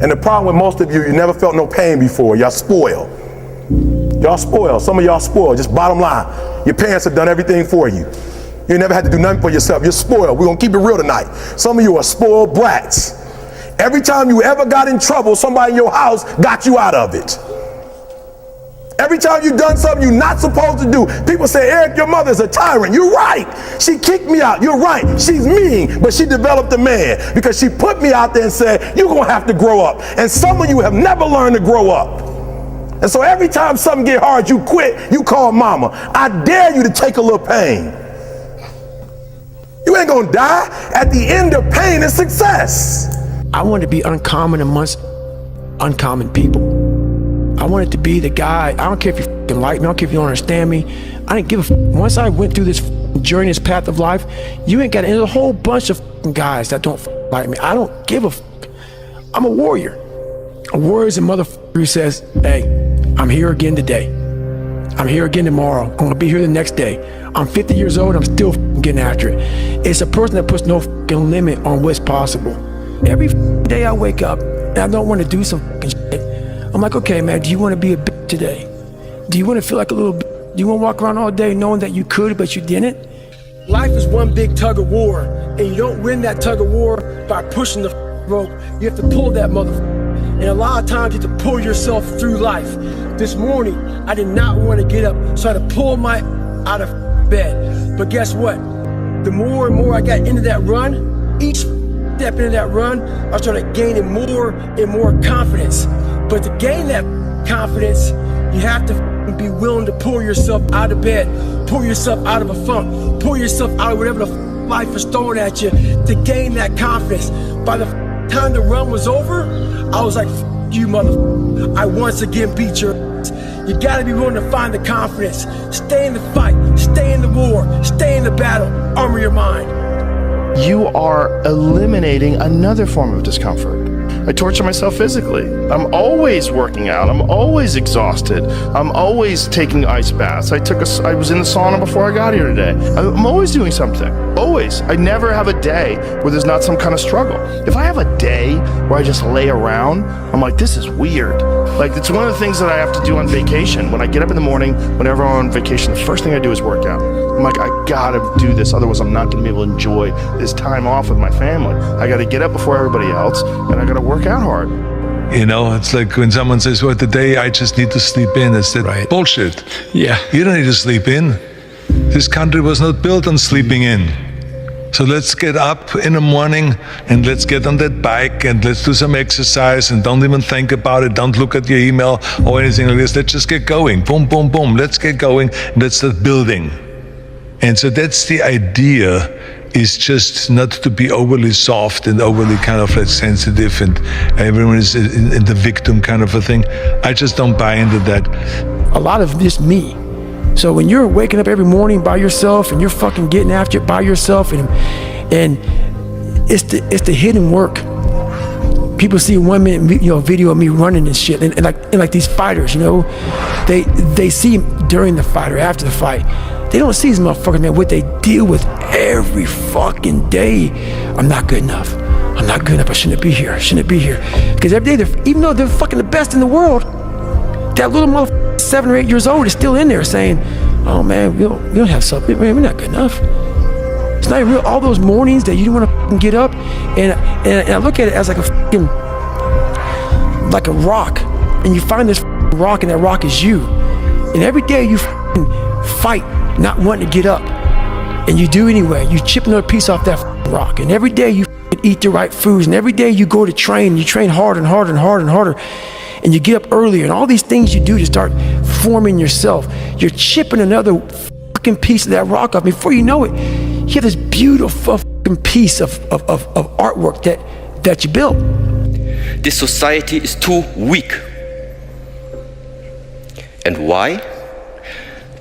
And the problem with most of you never felt no pain before. Y'all spoiled. Y'all spoiled. Some of y'all spoiled. Just bottom line. Your parents have done everything for you. You never had to do nothing for yourself. You're spoiled. We're going to keep it real tonight. Some of you are spoiled brats. Every time you ever got in trouble, somebody in your house got you out of it. Every time you've done something you're not supposed to do, people say, Eric, your mother's a tyrant. You're right. She kicked me out. You're right. She's mean, but she developed a man because she put me out there and said, you're going to have to grow up. And some of you have never learned to grow up. And so every time something get hard, you quit, you call mama. I dare you to take a little pain. You ain't going to die. At the end of pain is success. I want to be uncommon amongst uncommon people. I wanted to be the guy. I don't care if you fucking like me. I don't care if you don't understand me. I didn't give a once I went through this journey, this path of life, you ain't got there's a whole bunch of guys that don't like me. I don't give a I'm a warrior. A warrior is a motherfucker who says, hey, I'm here again today. I'm here again tomorrow. I'm gonna be here the next day. I'm 50 years old. I'm still getting getting after it. It's a person that puts no fucking limit on what's possible. Every day I wake up and I don't want to do some fucking shit. I'm like, okay, man, do you want to be a bitch today? Do you want to feel like a little bitch? Do you want to walk around all day knowing that you could, but you didn't? Life is one big tug of war, and you don't win that tug of war by pushing the rope. You have to pull that motherfucker. And a lot of times you have to pull yourself through life. This morning, I did not want to get up, so I had to pull my out of bed. But guess what? The more and more I got into that run, each step into that run, I started gaining more and more confidence. But to gain that confidence, you have to be willing to pull yourself out of bed, pull yourself out of a funk, pull yourself out of whatever the life is throwing at you to gain that confidence. By the time the run was over, I was like, you motherfucker, I once again beat your ass. You gotta be willing to find the confidence. Stay in the fight, stay in the war, stay in the battle, armor your mind. You are eliminating another form of discomfort. I torture myself physically. I'm always working out. I'm always exhausted. I'm always taking ice baths. I was in the sauna before I got here today. I'm always doing something. Always. I never have a day where there's not some kind of struggle. If I have a day where I just lay around, I'm like, this is weird. Like, it's one of the things that I have to do on vacation. When I get up in the morning, whenever I'm on vacation, the first thing I do is work out. I'm like, I gotta do this, otherwise I'm not gonna be able to enjoy this time off with my family. I gotta get up before everybody else, and I gotta work out hard. You know, it's like when someone says, well, today I just need to sleep in. It's that bullshit. Yeah. You don't need to sleep in. This country was not built on sleeping in. So let's get up in the morning and let's get on that bike and let's do some exercise and don't even think about it. Don't look at your email or anything like this. Let's just get going. Boom, boom, boom. Let's get going. Let's start building. And so that's the idea, is just not to be overly soft and overly kind of like sensitive and everyone is in the victim kind of a thing. I just don't buy into that. A lot of this me. So when you're waking up every morning by yourself and you're fucking getting after it by yourself and it's the hidden work. People see 1 minute, video of me running and shit, and like these fighters, they see during the fight or after the fight. They don't see these motherfuckers, man, what they deal with every fucking day. I'm not good enough. I'm not good enough. I shouldn't be here. I shouldn't be here. Because every day, even though they're fucking the best in the world, that little motherfucker, 7 or 8 years old, is still in there saying, "Oh man, we don't have something. Man, we're not good enough." It's not real. All those mornings that you don't want to fucking get up, and I look at it as like a fucking, like a rock, and you find this rock, and that rock is you. And every day you fucking fight, not wanting to get up, and you do anyway. You chip another piece off that rock, and every day you eat the right foods, and every day you go to train, you train harder and harder and harder and harder, and you get up earlier, and all these things you do to start forming yourself. You're chipping another fucking piece of that rock off. Before you know it, you have this beautiful fucking piece of artwork that you built. This society is too weak. And why?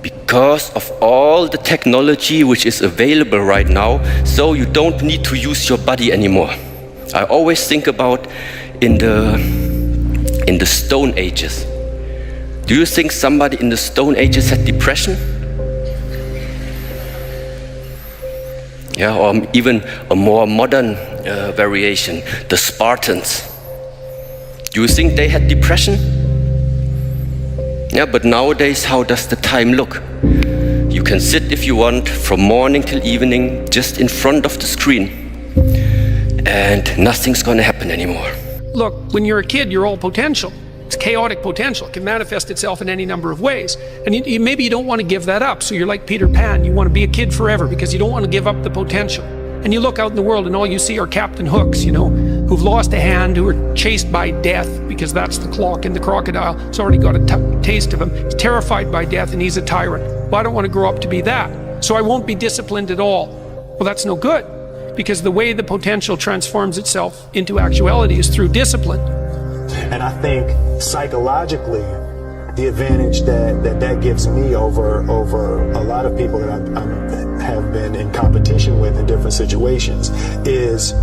Because of all the technology which is available right now, so you don't need to use your body anymore. I always think about in the Stone Ages. Do you think somebody in the Stone Ages had depression? Yeah, or even a more modern variation, the Spartans. Do you think they had depression? Yeah, but nowadays, how does the time look? You can sit if you want from morning till evening just in front of the screen and nothing's gonna happen anymore. Look, when you're a kid, you're all potential. It's chaotic potential. It can manifest itself in any number of ways. And maybe you don't want to give that up. So you're like Peter Pan. You want to be a kid forever because you don't want to give up the potential. And you look out in the world and all you see are Captain Hooks, who've lost a hand, who are chased by death because that's the clock in the crocodile. It's already got a taste of him. He's terrified by death and he's a tyrant. Well, I don't want to grow up to be that. So I won't be disciplined at all. Well, that's no good because the way the potential transforms itself into actuality is through discipline. And I think psychologically, the advantage that gives me over a lot of people that I have been in competition with in different situations is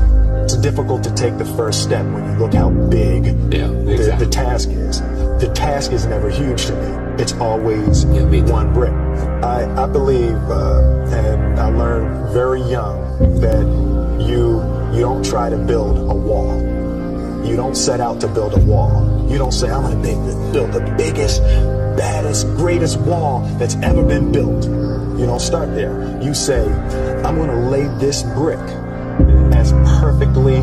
it's difficult to take the first step when you look how big the task is. The task is never huge to me. it's always one brick. I believe, and I learned very young, that you don't try to build a wall. You don't set out to build a wall. You don't say, I'm going to build the biggest, baddest, greatest wall that's ever been built. You don't start there. You say, I'm going to lay this brick as perfectly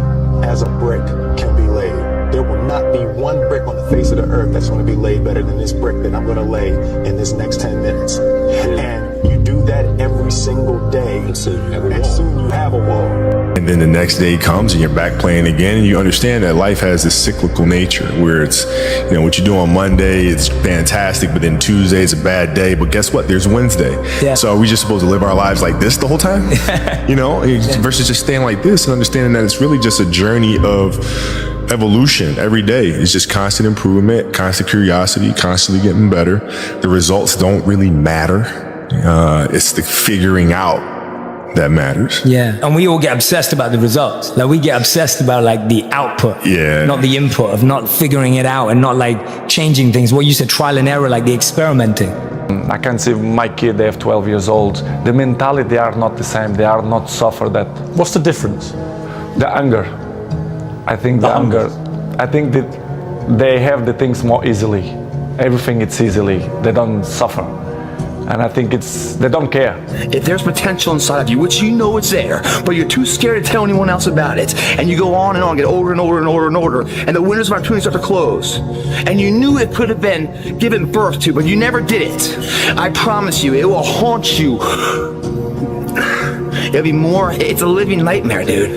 as a brick can be laid. There will not be one brick on the face of the earth that's going to be laid better than this brick that I'm going to lay in this next 10 minutes. And you do that every single day, and soon you have a wall. And then the next day comes and you're back playing again, and you understand that life has this cyclical nature where it's, you know, what you do on Monday is fantastic, but then Tuesday is a bad day. But guess what? There's Wednesday. Yeah. So are we just supposed to live our lives like this the whole time? You know, versus just staying like this and understanding that it's really just a journey of evolution every day. It's just constant improvement, constant curiosity, constantly getting better. The results don't really matter. It's the figuring out that matters. Yeah, and we all get obsessed about the results. Like we get obsessed about like the output, not the input, of not figuring it out and not like changing things. What you said, trial and error, like the experimenting. I can see my kid, they have 12 years old. The mentality, they are not the same. They are not suffer that. What's the difference? The anger. I think the anger. I think that they have the things more easily. Everything it's easily. They don't suffer. And I think they don't care. If there's potential inside of you, which you know it's there, but you're too scared to tell anyone else about it, and you go on and on, get older and older and older and older, and the windows of opportunity start to close, and you knew it could have been given birth to, but you never did it, I promise you, it will haunt you. It'll be more, it's a living nightmare, dude.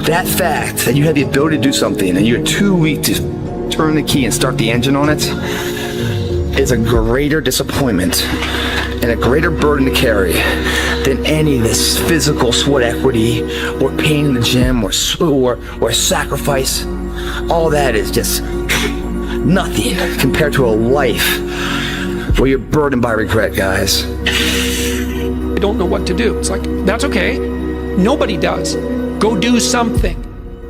That fact that you have the ability to do something and you're too weak to turn the key and start the engine on it is a greater disappointment and a greater burden to carry than any of this physical sweat equity or pain in the gym or sacrifice. All that is just nothing compared to a life where you're burdened by regret, guys. I don't know what to do. It's like, that's okay. Nobody does. Go do something.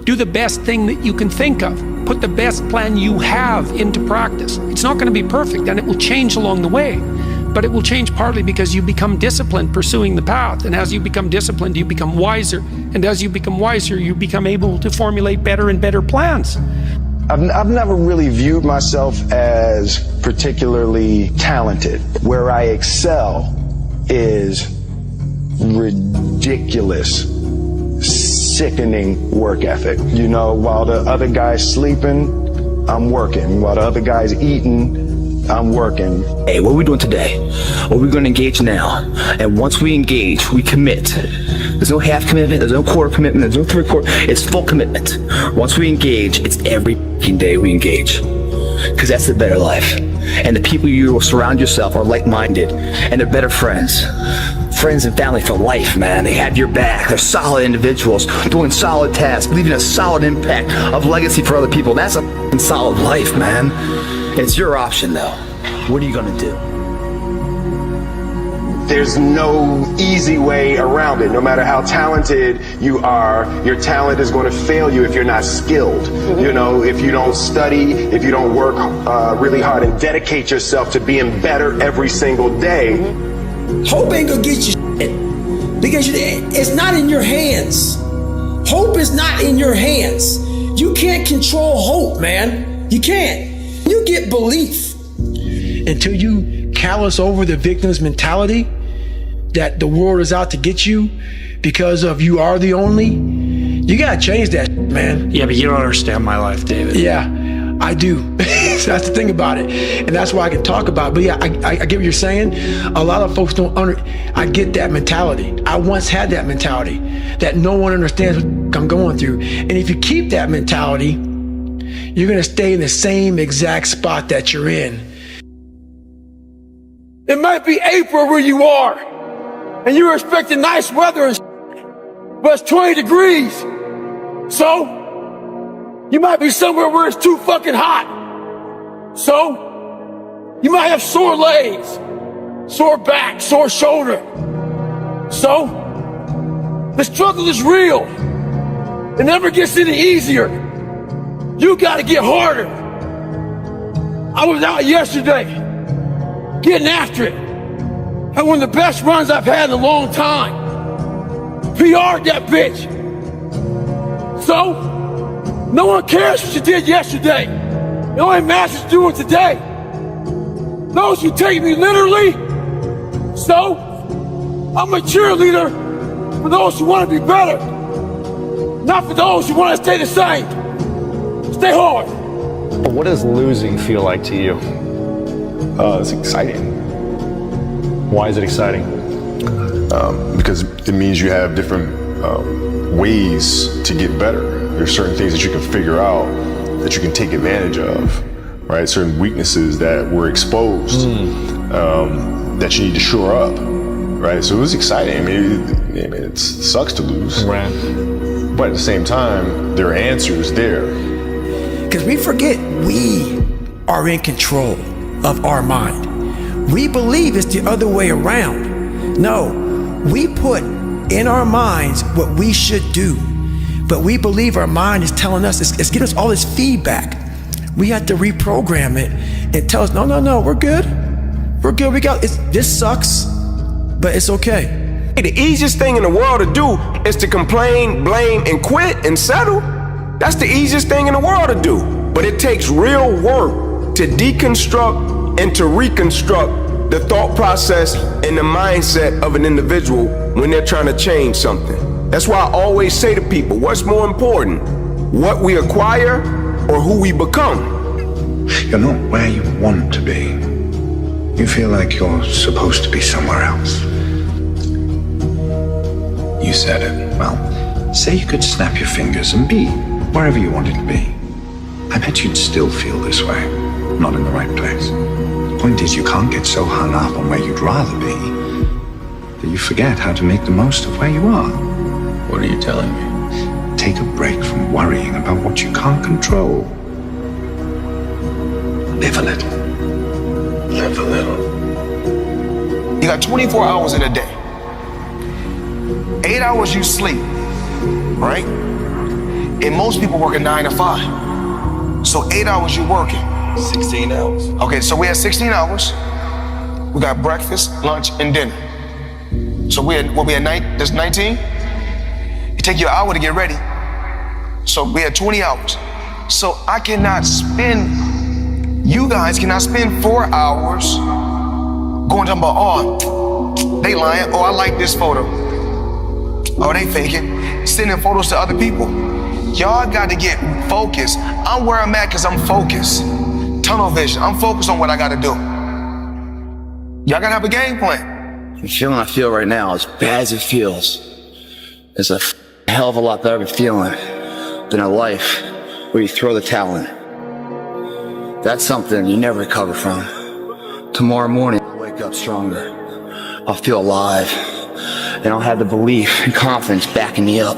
Do the best thing that you can think of. Put the best plan you have into practice. It's not going to be perfect, and it will change along the way, but it will change partly because you become disciplined pursuing the path, and as you become disciplined, you become wiser, and as you become wiser, you become able to formulate better and better plans. I've never really viewed myself as particularly talented. Where I excel is ridiculous, sickening work ethic. You know, while the other guy's sleeping, I'm working. While the other guy's eating, I'm working. Hey, what are we doing today? Well, we're going to engage now. And once we engage, we commit. There's no half commitment, there's no quarter commitment, there's no three-quarter, it's full commitment. Once we engage, it's every day we engage. Because that's the better life. And the people you will surround yourself are like-minded, and they're better friends. Friends and family for life, man. They have your back. They're solid individuals doing solid tasks, leaving a solid impact of legacy for other people. That's a solid life, man. It's your option, though. What are you gonna do? There's no easy way around it. No matter how talented you are, your talent is going to fail you if you're not skilled. You know, if you don't study, if you don't work really hard and dedicate yourself to being better every single day. Hope ain't gonna get you shit because it's not in your hands. Hope is not in your hands. You can't control hope, man. You can't. You get belief. Until you callous over the victim's mentality that the world is out to get you because of you are the only, you gotta change that, man. Yeah, but you don't understand my life, David. Yeah, I do. So that's the thing about it. And that's why I can talk about it. But yeah, I get what you're saying. A lot of folks don't I get that mentality. I once had that mentality that no one understands what I'm going through. And if you keep that mentality, you're gonna stay in the same exact spot that you're in. It might be April where you are, and you're expecting nice weather, but it's 20 degrees. So, you might be somewhere where it's too fucking hot. So, you might have sore legs, sore back, sore shoulder. So, the struggle is real. It never gets any easier. You gotta get harder. I was out yesterday. getting after it. Had one of the best runs I've had in a long time. PR'd that bitch. So, no one cares what you did yesterday. It only matters what you're doing today. Those who take me literally, so I'm a cheerleader for those who want to be better, not for those who want to stay the same. Stay hard. What does losing feel like to you? It's exciting. Why is it exciting? Because it means you have different ways to get better. There's certain things that you can figure out that you can take advantage of, right? Certain weaknesses that were exposed that you need to shore up, right? So it was exciting. I mean, it sucks to lose, right? But at the same time, there are answers there. Because we forget we are in control of our mind. We believe it's the other way around. No, we put in our minds what we should do, but we believe our mind is telling us, it's giving us all this feedback. We have to reprogram it and tell us, no, we're good. We're good, this sucks, but it's okay. The easiest thing in the world to do is to complain, blame, and quit and settle. That's the easiest thing in the world to do. But it takes real work to deconstruct and to reconstruct the thought process and the mindset of an individual when they're trying to change something. That's why I always say to people, what's more important, what we acquire or who we become? You're not where you want to be. You feel like you're supposed to be somewhere else. You said it. Well, say you could snap your fingers and be wherever you wanted to be. I bet you'd still feel this way, not in the right place. The point is, you can't get so hung up on where you'd rather be that you forget how to make the most of where you are. What are you telling me? Take a break from worrying about what you can't control. Live a little. Live a little. You got 24 hours in a day. 8 hours you sleep, right? And most people work a 9 to 5. So 8 hours you working. 16 hours. Okay, so we had 16 hours. We got breakfast, lunch, and dinner. So we had 19? It take you an hour to get ready. So we had 20 hours. So you guys cannot spend 4 hours going talking about, they lying, I like this photo. They faking, sending photos to other people. Y'all got to get focused. I'm where I'm at because I'm focused. Tunnel vision. I'm focused on what I got to do. Y'all got to have a game plan. The feeling I feel right now, as bad as it feels, is a hell of a lot better feeling than a life where you throw the towel in. That's something you never recover from. Tomorrow morning, I'll wake up stronger. I'll feel alive. And I'll have the belief and confidence backing me up.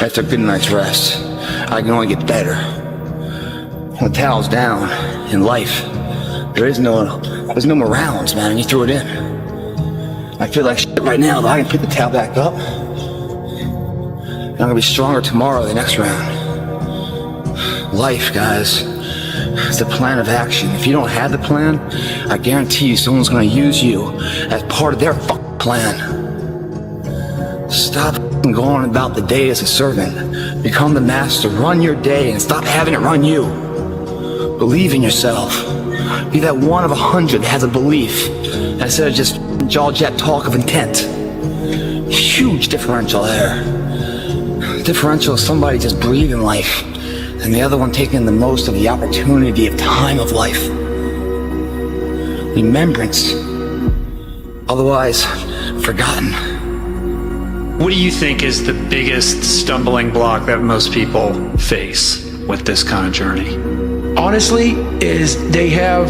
After a good night's rest, I can only get better. When the towel's down in life, there's no more rounds, man, and you throw it in. I feel like shit right now, but I can pick the towel back up. And I'm gonna be stronger tomorrow, the next round. Life, guys, is the plan of action. If you don't have the plan, I guarantee you someone's gonna use you as part of their fucking plan. Stop going about the day as a servant. Become the master. Run your day and stop having it run you. Believe in yourself. Be that one of 100 that has a belief instead of just jaw-jet talk of intent. Huge differential there. Differential is somebody just breathing life and the other one taking the most of the opportunity of time of life. Remembrance. Otherwise, forgotten. What do you think is the biggest stumbling block that most people face with this kind of journey? Honestly, is they have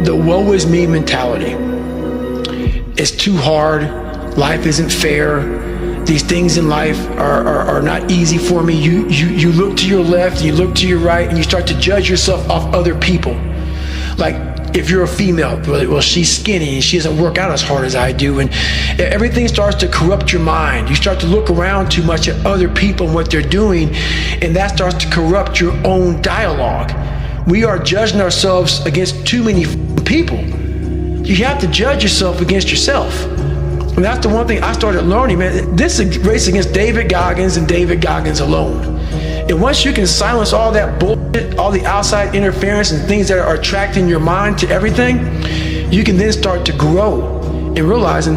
the woe is me mentality. It's too hard. Life isn't fair. These things in life are not easy for me. You look to your left, you look to your right, and you start to judge yourself off other people. Like, if you're a female, well, she's skinny and she doesn't work out as hard as I do, and everything starts to corrupt your mind. You start to look around too much at other people and what they're doing, and that starts to corrupt your own dialogue. We are judging ourselves against too many people. you have to judge yourself against yourself. And that's the one thing I started learning, man. This is a race against David Goggins and David Goggins alone. And once you can silence all that bullshit, all the outside interference and things that are attracting your mind to everything, you can then start to grow and realizing,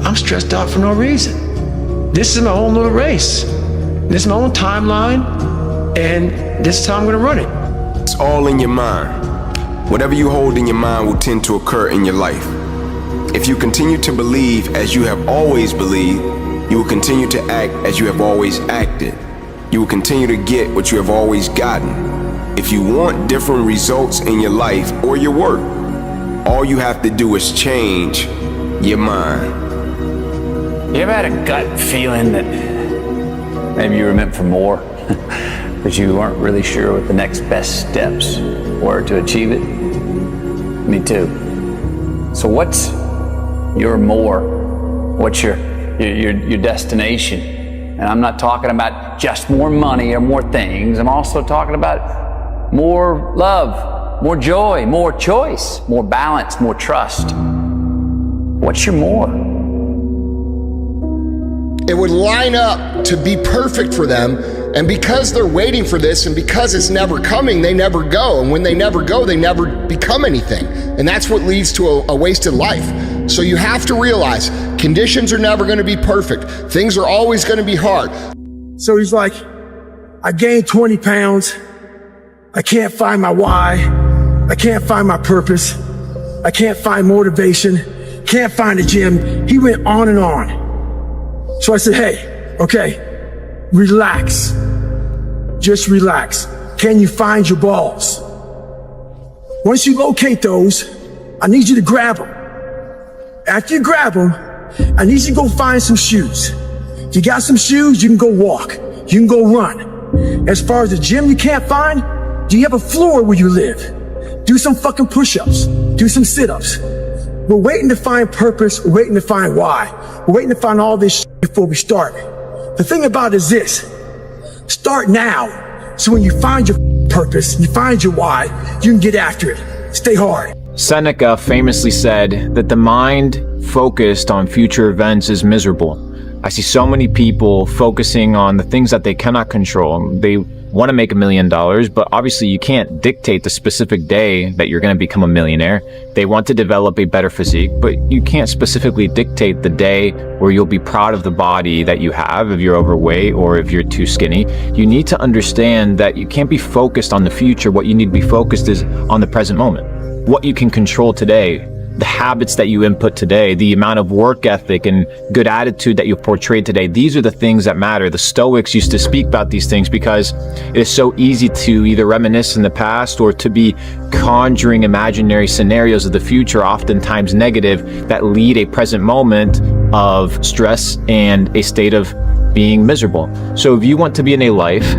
I'm stressed out for no reason. This is my own little race. This is my own timeline, and this is how I'm gonna run it. It's all in your mind. Whatever you hold in your mind will tend to occur in your life. If you continue to believe as you have always believed, you will continue to act as you have always acted. You will continue to get what you have always gotten. If you want different results in your life or your work, all you have to do is change your mind. You ever had a gut feeling that maybe you were meant for more, but you weren't really sure what the next best steps were to achieve it? Me too. So what's your more? What's your destination? And I'm not talking about just more money or more things. I'm also talking about more love, more joy, more choice, more balance, more trust. What's your more? It would line up to be perfect for them, and because they're waiting for this and because it's never coming, they never go, and when they never go, they never become anything, and that's what leads to a wasted life. So you have to realize conditions are never going to be perfect. Things are always going to be hard. So he's like, I gained 20 pounds. I can't find my why. I can't find my purpose. I can't find motivation. Can't find a gym. He went on and on. So I said, hey, okay, relax. Just relax. Can you find your balls? Once you locate those, I need you to grab them. After you grab them, I need you to go find some shoes. If you got some shoes, you can go walk. You can go run. As far as the gym you can't find, do you have a floor where you live? Do some fucking push-ups. Do some sit-ups. We're waiting to find purpose. We're waiting to find why. We're waiting to find all this shit before we start. The thing about it is this. Start now. So when you find your purpose, you find your why, you can get after it. Stay hard. Seneca famously said that the mind focused on future events is miserable. I see so many people focusing on the things that they cannot control. They want to make $1 million, but obviously you can't dictate the specific day that you're going to become a millionaire. They want to develop a better physique, but you can't specifically dictate the day where you'll be proud of the body that you have if you're overweight or if you're too skinny. You need to understand that you can't be focused on the future. What you need to be focused is on the present moment. What you can control today, the habits that you input today, the amount of work ethic and good attitude that you portray today. These are the things that matter. The Stoics used to speak about these things because it is so easy to either reminisce in the past or to be conjuring imaginary scenarios of the future, oftentimes negative, that lead a present moment of stress and a state of being miserable. So if you want to be in a life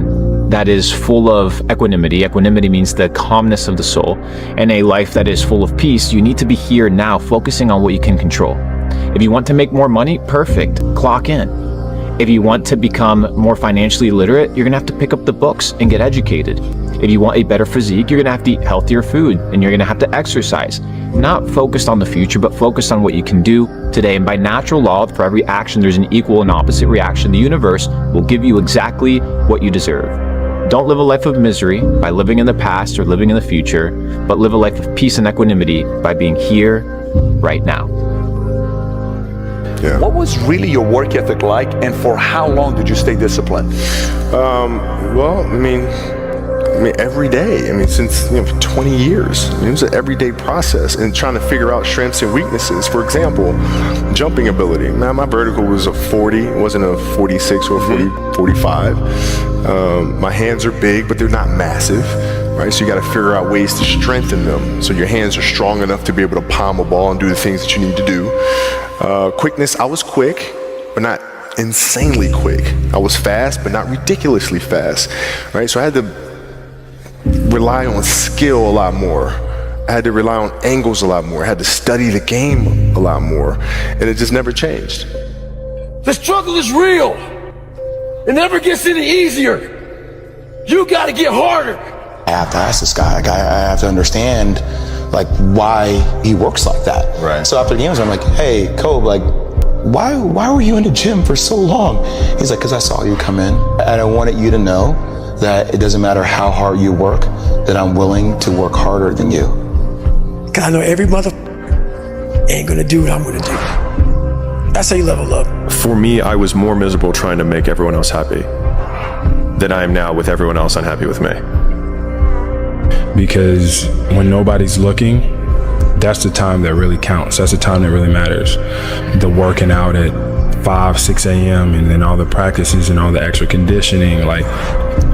that is full of equanimity. Equanimity means the calmness of the soul. And a life that is full of peace, you need to be here now, focusing on what you can control. If you want to make more money, perfect, clock in. If you want to become more financially literate, you're gonna have to pick up the books and get educated. If you want a better physique, you're gonna have to eat healthier food and you're gonna have to exercise. Not focused on the future, but focused on what you can do today. And by natural law, for every action, there's an equal and opposite reaction. The universe will give you exactly what you deserve. Don't live a life of misery by living in the past or living in the future, but live a life of peace and equanimity by being here, right now. Yeah. What was really your work ethic like, and for how long did you stay disciplined? Well, I mean, every day. I mean, since 20 years. I mean, it was an everyday process and trying to figure out strengths and weaknesses. For example, jumping ability. Man, my vertical was a 40. It wasn't a 46 or a 45. My hands are big, but they're not massive. Right? So you got to figure out ways to strengthen them so your hands are strong enough to be able to palm a ball and do the things that you need to do. Quickness, I was quick, but not insanely quick. I was fast, but not ridiculously fast. Right? So I had to rely on skill a lot more. I had to rely on angles a lot more. I had to study the game a lot more. And it just never changed. The struggle is real. It never gets any easier. You gotta get harder. I have to ask this guy, I have to understand like why he works like that. Right. So after the games, I'm like, hey, Kobe, like, why were you in the gym for so long? He's like, because I saw you come in, and I wanted you to know that it doesn't matter how hard you work, that I'm willing to work harder than you. Because I know every mother ain't gonna do what I'm gonna do. That's how you level up. For me, I was more miserable trying to make everyone else happy than I am now with everyone else unhappy with me. Because when nobody's looking, that's the time that really counts. That's the time that really matters. The working out at 5, 6 a.m. and then all the practices and all the extra conditioning, like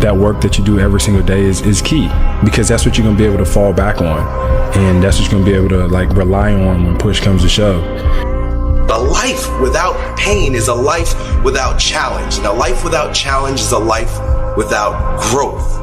that work that you do every single day is key, because that's what you're gonna be able to fall back on. And that's what you're gonna be able to like rely on when push comes to shove. A life without pain is a life without challenge. And a life without challenge is a life without growth.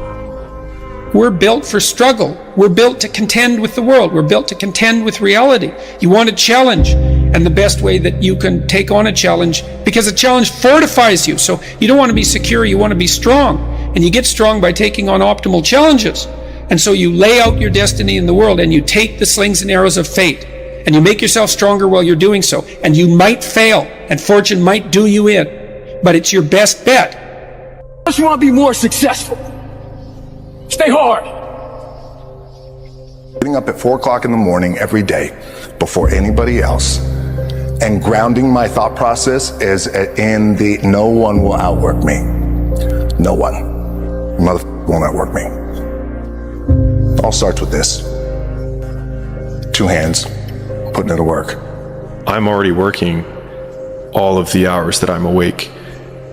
We're built for struggle. We're built to contend with the world. We're built to contend with reality. You want a challenge, and the best way that you can take on a challenge, because a challenge fortifies you. So you don't want to be secure, you want to be strong. And you get strong by taking on optimal challenges. And so you lay out your destiny in the world, and you take the slings and arrows of fate, and you make yourself stronger while you're doing so. And you might fail, and fortune might do you in, but it's your best bet. Unless you want to be more successful, stay hard. Getting up at 4 o'clock in the morning every day before anybody else and grounding my thought process is in the no one will outwork me. No one. Motherfucker won't outwork me. All starts with this. 2 hands, putting it to work. I'm already working all of the hours that I'm awake,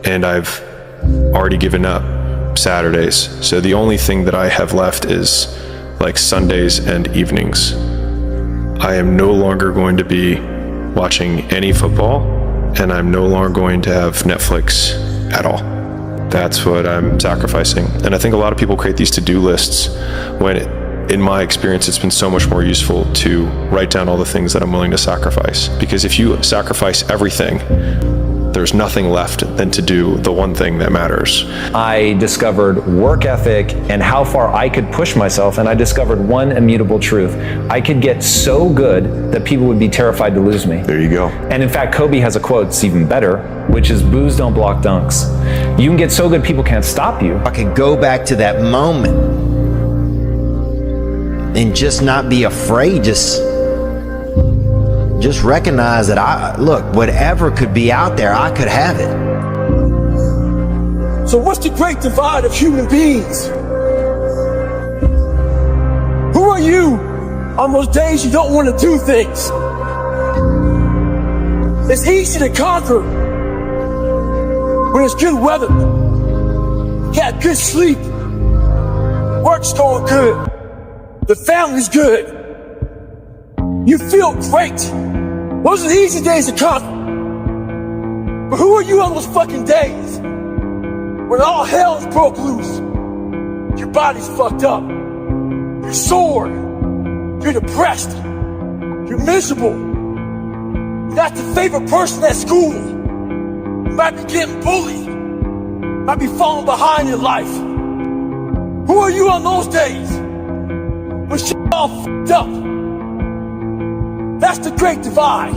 and I've already given up Saturdays. So the only thing that I have left is like Sundays and evenings. I am no longer going to be watching any football, and I'm no longer going to have Netflix at all. That's what I'm sacrificing. And I think a lot of people create these to-do lists when in my experience, it's been so much more useful to write down all the things that I'm willing to sacrifice. Because if you sacrifice everything, there's nothing left than to do the one thing that matters. I discovered work ethic and how far I could push myself, and I discovered one immutable truth. I could get so good that people would be terrified to lose me. There you go. And in fact, Kobe has a quote that's even better, which is boos don't block dunks. You can get so good people can't stop you. I could go back to that moment and just not be afraid, just recognize that look, whatever could be out there, I could have it. So what's the great divide of human beings? Who are you on those days you don't want to do things? It's easy to conquer when it's good weather, got good sleep, work's going good, the family's good, you feel great. Those are the easy days to conquer. But who are you on those fucking days when all hell's broke loose? Your body's fucked up, you're sore, you're depressed, you're miserable, you're not the favorite person at school, you might be getting bullied, might be falling behind in life. Who are you on those days when shit all fucked up? That's the great divide.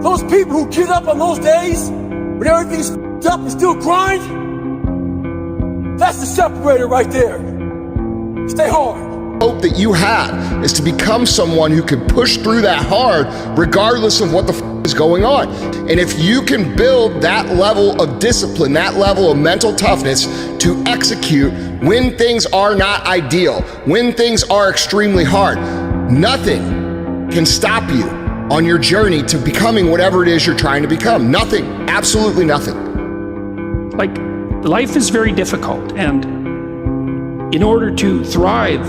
Those people who get up on those days when everything's fucked up and still grind, that's the separator right there. Stay hard. Hope that you have is to become someone who can push through that hard regardless of what the is going on. And if you can build that level of discipline, that level of mental toughness to execute when things are not ideal, when things are extremely hard, nothing can stop you on your journey to becoming whatever it is you're trying to become. Nothing, absolutely nothing. Like, life is very difficult, and in order to thrive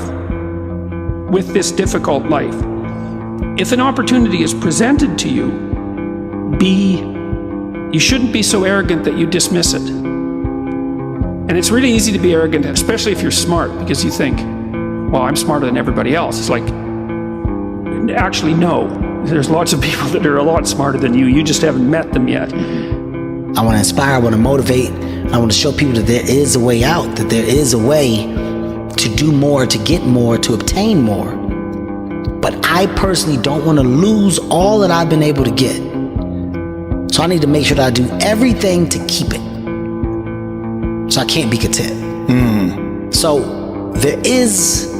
with this difficult life, if an opportunity is presented to you, you shouldn't be so arrogant that you dismiss it. And it's really easy to be arrogant, especially if you're smart, because you think, well, I'm smarter than everybody else. It's like, actually, no. There's lots of people that are a lot smarter than you. You just haven't met them yet. I want to inspire, I want to motivate, I want to show people that there is a way out, that there is a way to do more, to get more, to obtain more. But I personally don't want to lose all that I've been able to get. So I need to make sure that I do everything to keep it. So I can't be content. So there is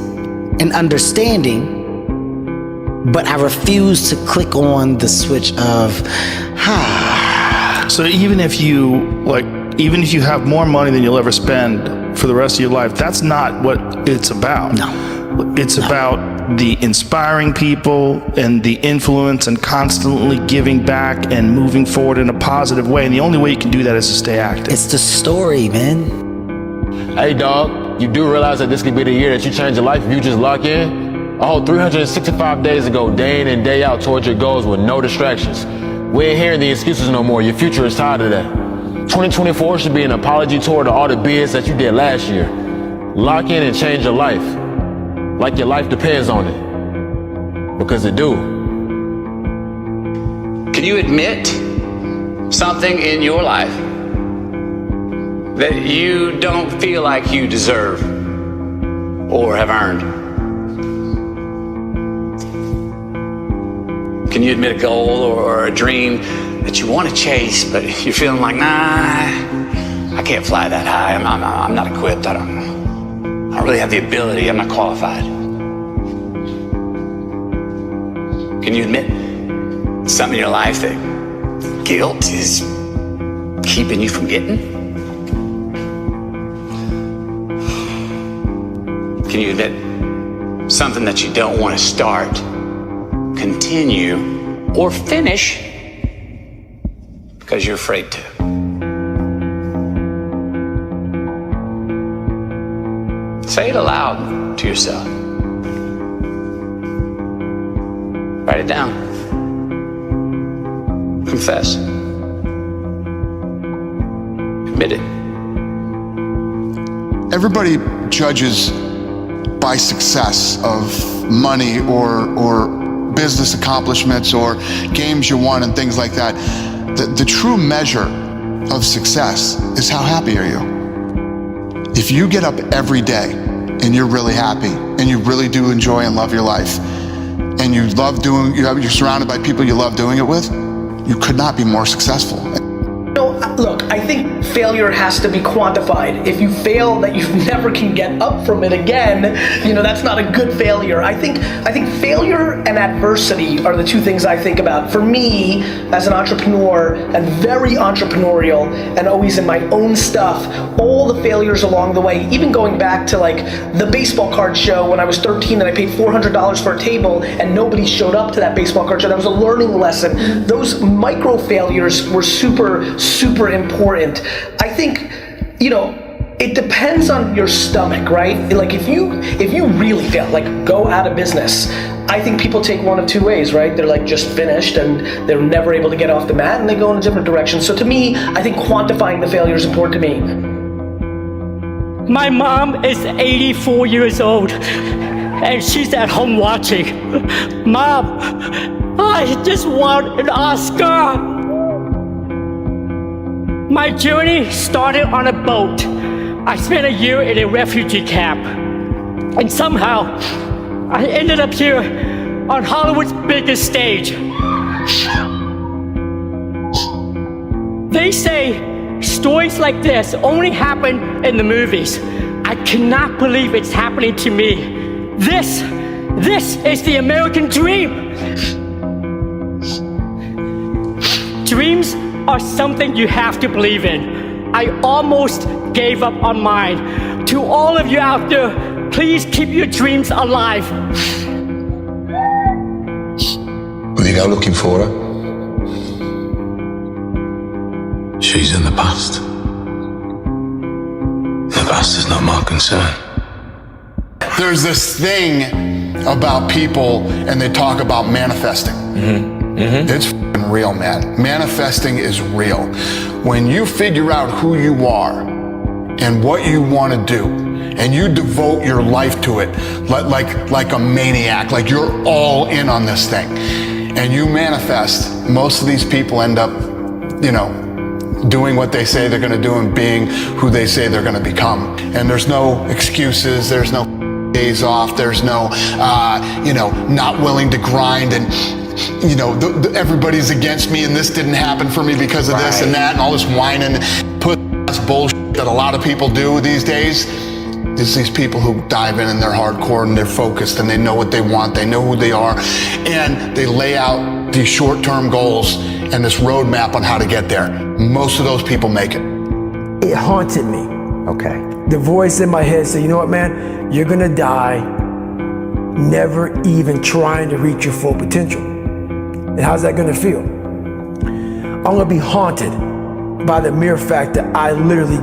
an understanding, but I refuse to click on the switch of, So even if you have more money than you'll ever spend for the rest of your life, that's not what it's about. No. It's about the inspiring people and the influence and constantly giving back and moving forward in a positive way. And the only way you can do that is to stay active. It's the story, man. Hey, dog, you do realize that this could be the year that you change your life if you just lock in? A whole 365 days ago, day in and day out towards your goals with no distractions. We ain't hearing the excuses no more. Your future is tied to that. 2024 should be an apology tour to all the BS that you did last year. Lock in and change your life. Like your life depends on it. Because it do. Can you admit something in your life that you don't feel like you deserve or have earned? Can you admit a goal or a dream that you want to chase, but you're feeling like, nah, I can't fly that high. I'm not equipped. I don't really have the ability. I'm not qualified. Can you admit something in your life that guilt is keeping you from getting? Can you admit something that you don't want to start, continue, or finish because you're afraid to? Say it aloud to yourself. Write it down. Confess. Admit it. Everybody judges by success of money or business accomplishments or games you won and things like that. The true measure of success is how happy are you? If you get up every day and you're really happy and you really do enjoy and love your life and you love doing, you're surrounded by people you love doing it with, you could not be more successful. Look, I think failure has to be quantified. If you fail that you never can get up from it again, that's not a good failure. I think failure and adversity are the two things I think about. For me, as an entrepreneur and very entrepreneurial and always in my own stuff, all the failures along the way, even going back to like the baseball card show when I was 13 and I paid $400 for a table and nobody showed up to that baseball card show. That was a learning lesson. Those micro failures were super important. I think, it depends on your stomach, right? Like if you really fail, like go out of business, I think people take one of two ways, right? They're like just finished and they're never able to get off the mat and they go in a different direction. So to me, I think quantifying the failure is important to me. My mom is 84 years old and she's at home watching. Mom, I just won an Oscar. My journey started on a boat. I spent a year in a refugee camp. And somehow, I ended up here on Hollywood's biggest stage. They say stories like this only happen in the movies. I cannot believe it's happening to me. This is the American dream. Dreams are something you have to believe in. I almost gave up on mine. To all of you out there, please keep your dreams alive. Will you go looking for her? She's in the past. The past is not my concern. There's this thing about people and they talk about manifesting. It's f***ing real, man. Manifesting is real. When you figure out who you are and what you want to do, and you devote your life to it like a maniac, like you're all in on this thing, and you manifest, most of these people end up, doing what they say they're going to do and being who they say they're going to become. And there's no excuses, there's no days off. There's no, not willing to grind and, everybody's against me and this didn't happen for me because of this and that and all this whining, put-ass bullshit that a lot of people do these days. It's these people who dive in and they're hardcore and they're focused and they know what they want, they know who they are, and they lay out these short-term goals and this roadmap on how to get there. Most of those people make it. It haunted me. Okay. The voice in my head said, you know what, man? You're gonna die never even trying to reach your full potential. And how's that gonna feel? I'm gonna be haunted by the mere fact that I literally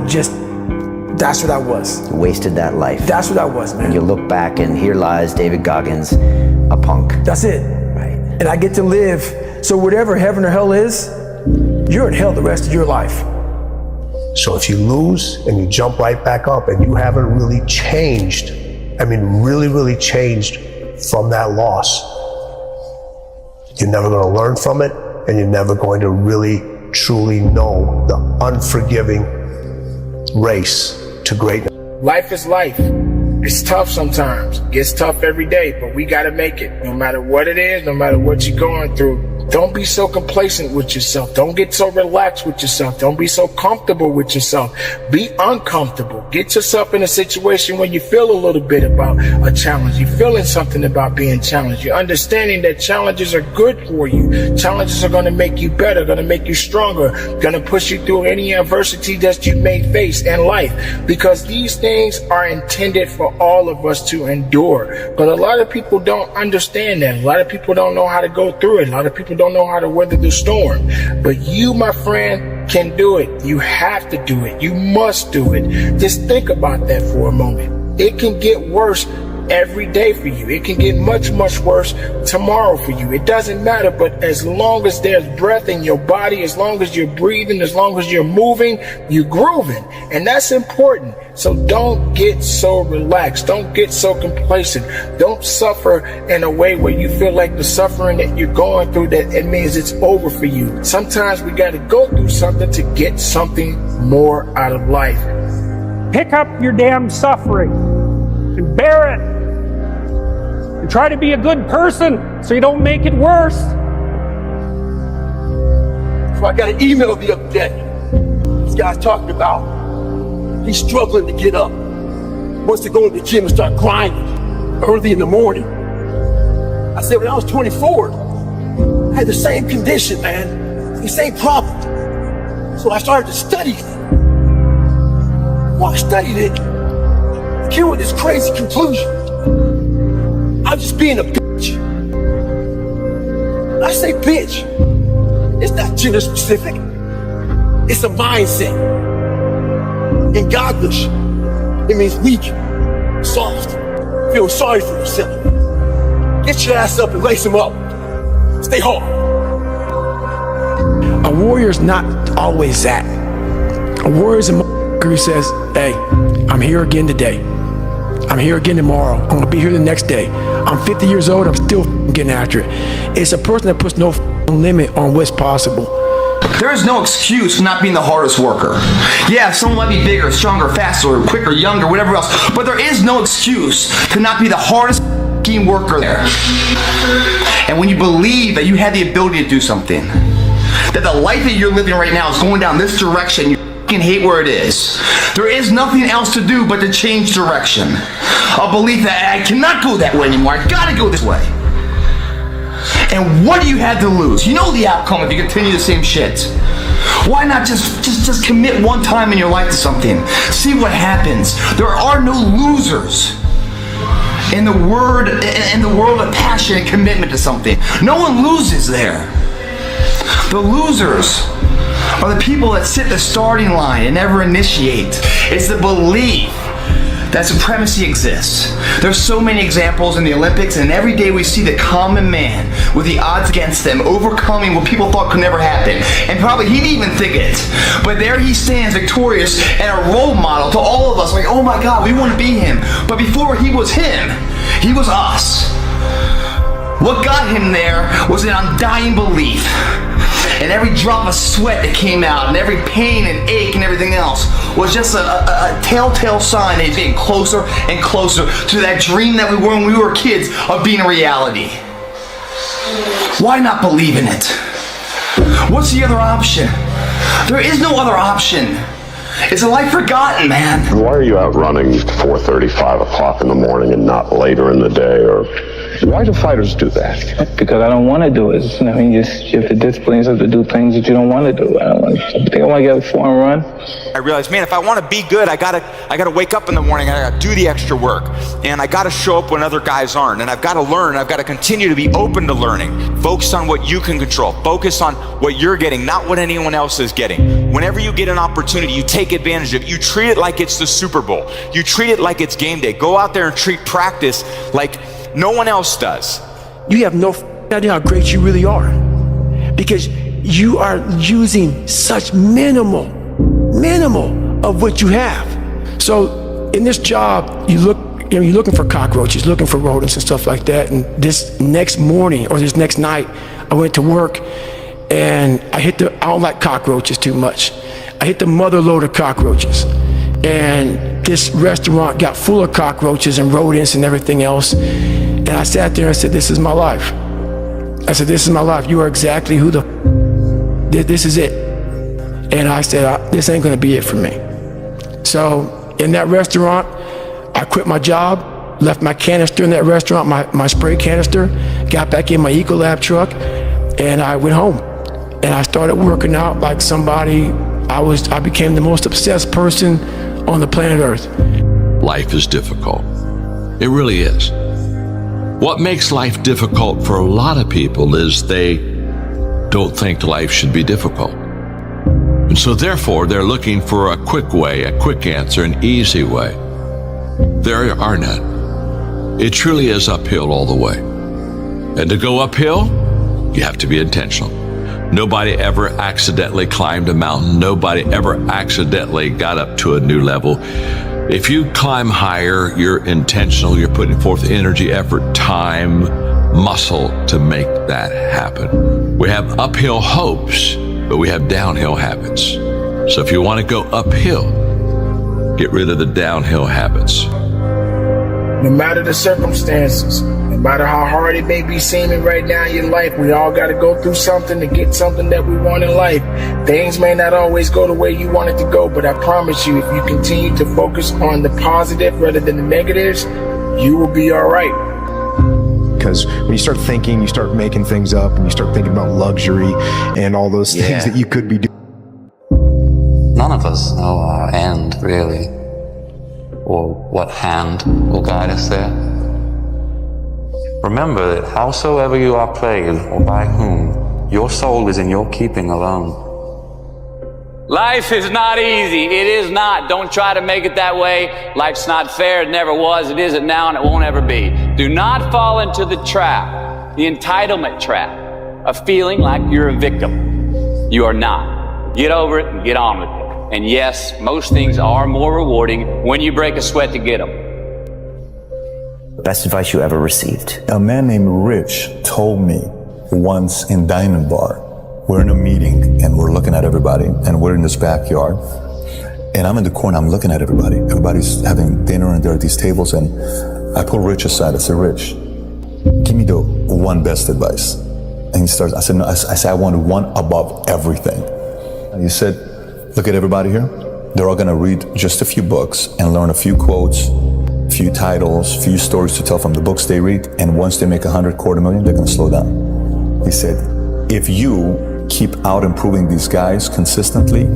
that's what I was. You wasted that life. That's what I was, man. And you look back and here lies David Goggins, a punk. That's it. Right. And I get to live, so whatever heaven or hell is, you're in hell the rest of your life. So if you lose and you jump right back up and you haven't really changed, really changed from that loss, you're never going to learn from it and you're never going to really truly know the unforgiving race to greatness. Life is life. It's tough sometimes. It gets tough every day, but we gotta make it. No matter what it is, no matter what you're going through. Don't be so complacent with yourself. Don't get so relaxed with yourself. Don't be so comfortable with yourself. Be uncomfortable. Get yourself in a situation where you feel a little bit about a challenge. You're feeling something about being challenged. You're understanding that challenges are good for you. Challenges are going to make you better, going to make you stronger, going to push you through any adversity that you may face in life. Because these things are intended for all of us to endure. But a lot of people don't understand that. A lot of people don't know how to go through it. A lot of people don't know how to weather the storm. But you, my friend, can do it. You have to do it. You must do it. Just think about that for a moment. It can get worse every day for you. It can get much, much worse tomorrow for you. It doesn't matter, but as long as there's breath in your body, as long as you're breathing, as long as you're moving, you're grooving. And that's important. So don't get so relaxed. Don't get so complacent. Don't suffer in a way where you feel like the suffering that you're going through, that it means it's over for you. Sometimes we got to go through something to get something more out of life. Pick up your damn suffering and bear it. And try to be a good person so you don't make it worse. So I got an email the other day. This guy's talking about he's struggling to get up. Wants to go to the gym and start grinding early in the morning. I said, when I was 24, I had the same condition, man. The same problem. So I started to study it. While I studied it, I came with this crazy conclusion. I'm just being a bitch. When I say bitch, it's not gender specific. It's a mindset. In Godlish, it means weak, soft. Feel sorry for yourself. Get your ass up and lace them up. Stay hard. A warrior's not always that. A warrior's a motherfucker who says, hey, I'm here again today. I'm here again tomorrow. I'm gonna be here the next day. I'm 50 years old, I'm still getting after it. It's a person that puts no limit on what's possible. There is no excuse for not being the hardest worker. Yeah, someone might be bigger, stronger, faster, quicker, younger, whatever else, but there is no excuse to not be the hardest worker there. And when you believe that you have the ability to do something, that the life that you're living right now is going down this direction, you fucking hate where it is. There is nothing else to do but to change direction. A belief that I cannot go that way anymore, I gotta go this way. And what do you have to lose? You know the outcome if you continue the same shit. Why not just commit one time in your life to something? See what happens. There are no losers in the world of passion and commitment to something. No one loses there. The losers are the people that sit the starting line and never initiate. It's the belief that supremacy exists. There's so many examples in the Olympics, and every day we see the common man with the odds against them overcoming what people thought could never happen. And probably he didn't even think it. But there he stands victorious and a role model to all of us. Like, oh my God, we want to be him. But before he was him, he was us. What got him there was an undying belief And every drop of sweat that came out, and every pain and ache and everything else was just a telltale sign that he's getting closer and closer to that dream that we were when we were kids of being a reality. Why not believe in it? What's the other option? There is no other option. It's a life forgotten, man. Why are you out running 4:30, 5 o'clock in the morning and not later in the day? Or why do fighters do that? Because I don't want to do it. You know, you have to discipline yourself to do things that you don't want to do. I think I want to get a foreign run. I realized, man, if I want to be good, I gotta wake up in the morning, I gotta do the extra work, and I gotta show up when other guys aren't, and I've got to learn, I've got to continue to be open to learning. Focus on what you can control. Focus on what you're getting, not what anyone else is getting. Whenever you get an opportunity, you take advantage of it. You treat it like it's the Super Bowl. You treat it like it's game day. Go out there and treat practice like no one else does. You have no idea how great you really are, because you are using such minimal of what you have. So in this job, you're looking for cockroaches, looking for rodents and stuff like that. And this next morning or this next night, I went to work and I don't like cockroaches too much. I hit the mother load of cockroaches. And this restaurant got full of cockroaches and rodents and everything else. And I sat there and said, this is my life. I said, this is my life. You are exactly who this is it. And I said, this ain't gonna be it for me. So in that restaurant, I quit my job, left my canister in that restaurant, my spray canister, got back in my Ecolab truck, and I went home. And I started working out like somebody. I became the most obsessed person on the planet Earth. Life is difficult. It really is. What makes life difficult for a lot of people is they don't think life should be difficult. And so therefore, they're looking for a quick way, a quick answer, an easy way. There are none. It truly is uphill all the way. And to go uphill, you have to be intentional. Nobody ever accidentally climbed a mountain. Nobody ever accidentally got up to a new level. If you climb higher, you're intentional. You're putting forth energy, effort, time, muscle to make that happen. We have uphill hopes, but we have downhill habits. So if you want to go uphill, get rid of the downhill habits. No matter the circumstances, no matter how hard it may be seeming right now in your life, we all got to go through something to get something that we want in life. Things may not always go the way you want it to go, but I promise you, if you continue to focus on the positive rather than the negatives, you will be all right. Because when you start thinking, you start making things up, and you start thinking about luxury and all those things that you could be doing. None of us know our end, really, or what hand will guide us there. Remember that howsoever you are played, or by whom, your soul is in your keeping alone. Life is not easy. It is not. Don't try to make it that way. Life's not fair. It never was. It isn't now, and it won't ever be. Do not fall into the trap, the entitlement trap, of feeling like you're a victim. You are not. Get over it and get on with it. And yes, most things are more rewarding when you break a sweat to get them. Best advice you ever received? A man named Rich told me once in Diamond Bar, we're in a meeting and we're looking at everybody and we're in this backyard and I'm in the corner, I'm looking at everybody. Everybody's having dinner and there are these tables and I pull Rich aside. I said, Rich, give me the one best advice. And he starts, I said, no, I said, I want one above everything. And he said, look at everybody here. They're all gonna read just a few books and learn a few quotes, few titles, few stories to tell from the books they read. And once they make 100, $250,000, they're gonna slow down. He said, if you keep out improving these guys consistently,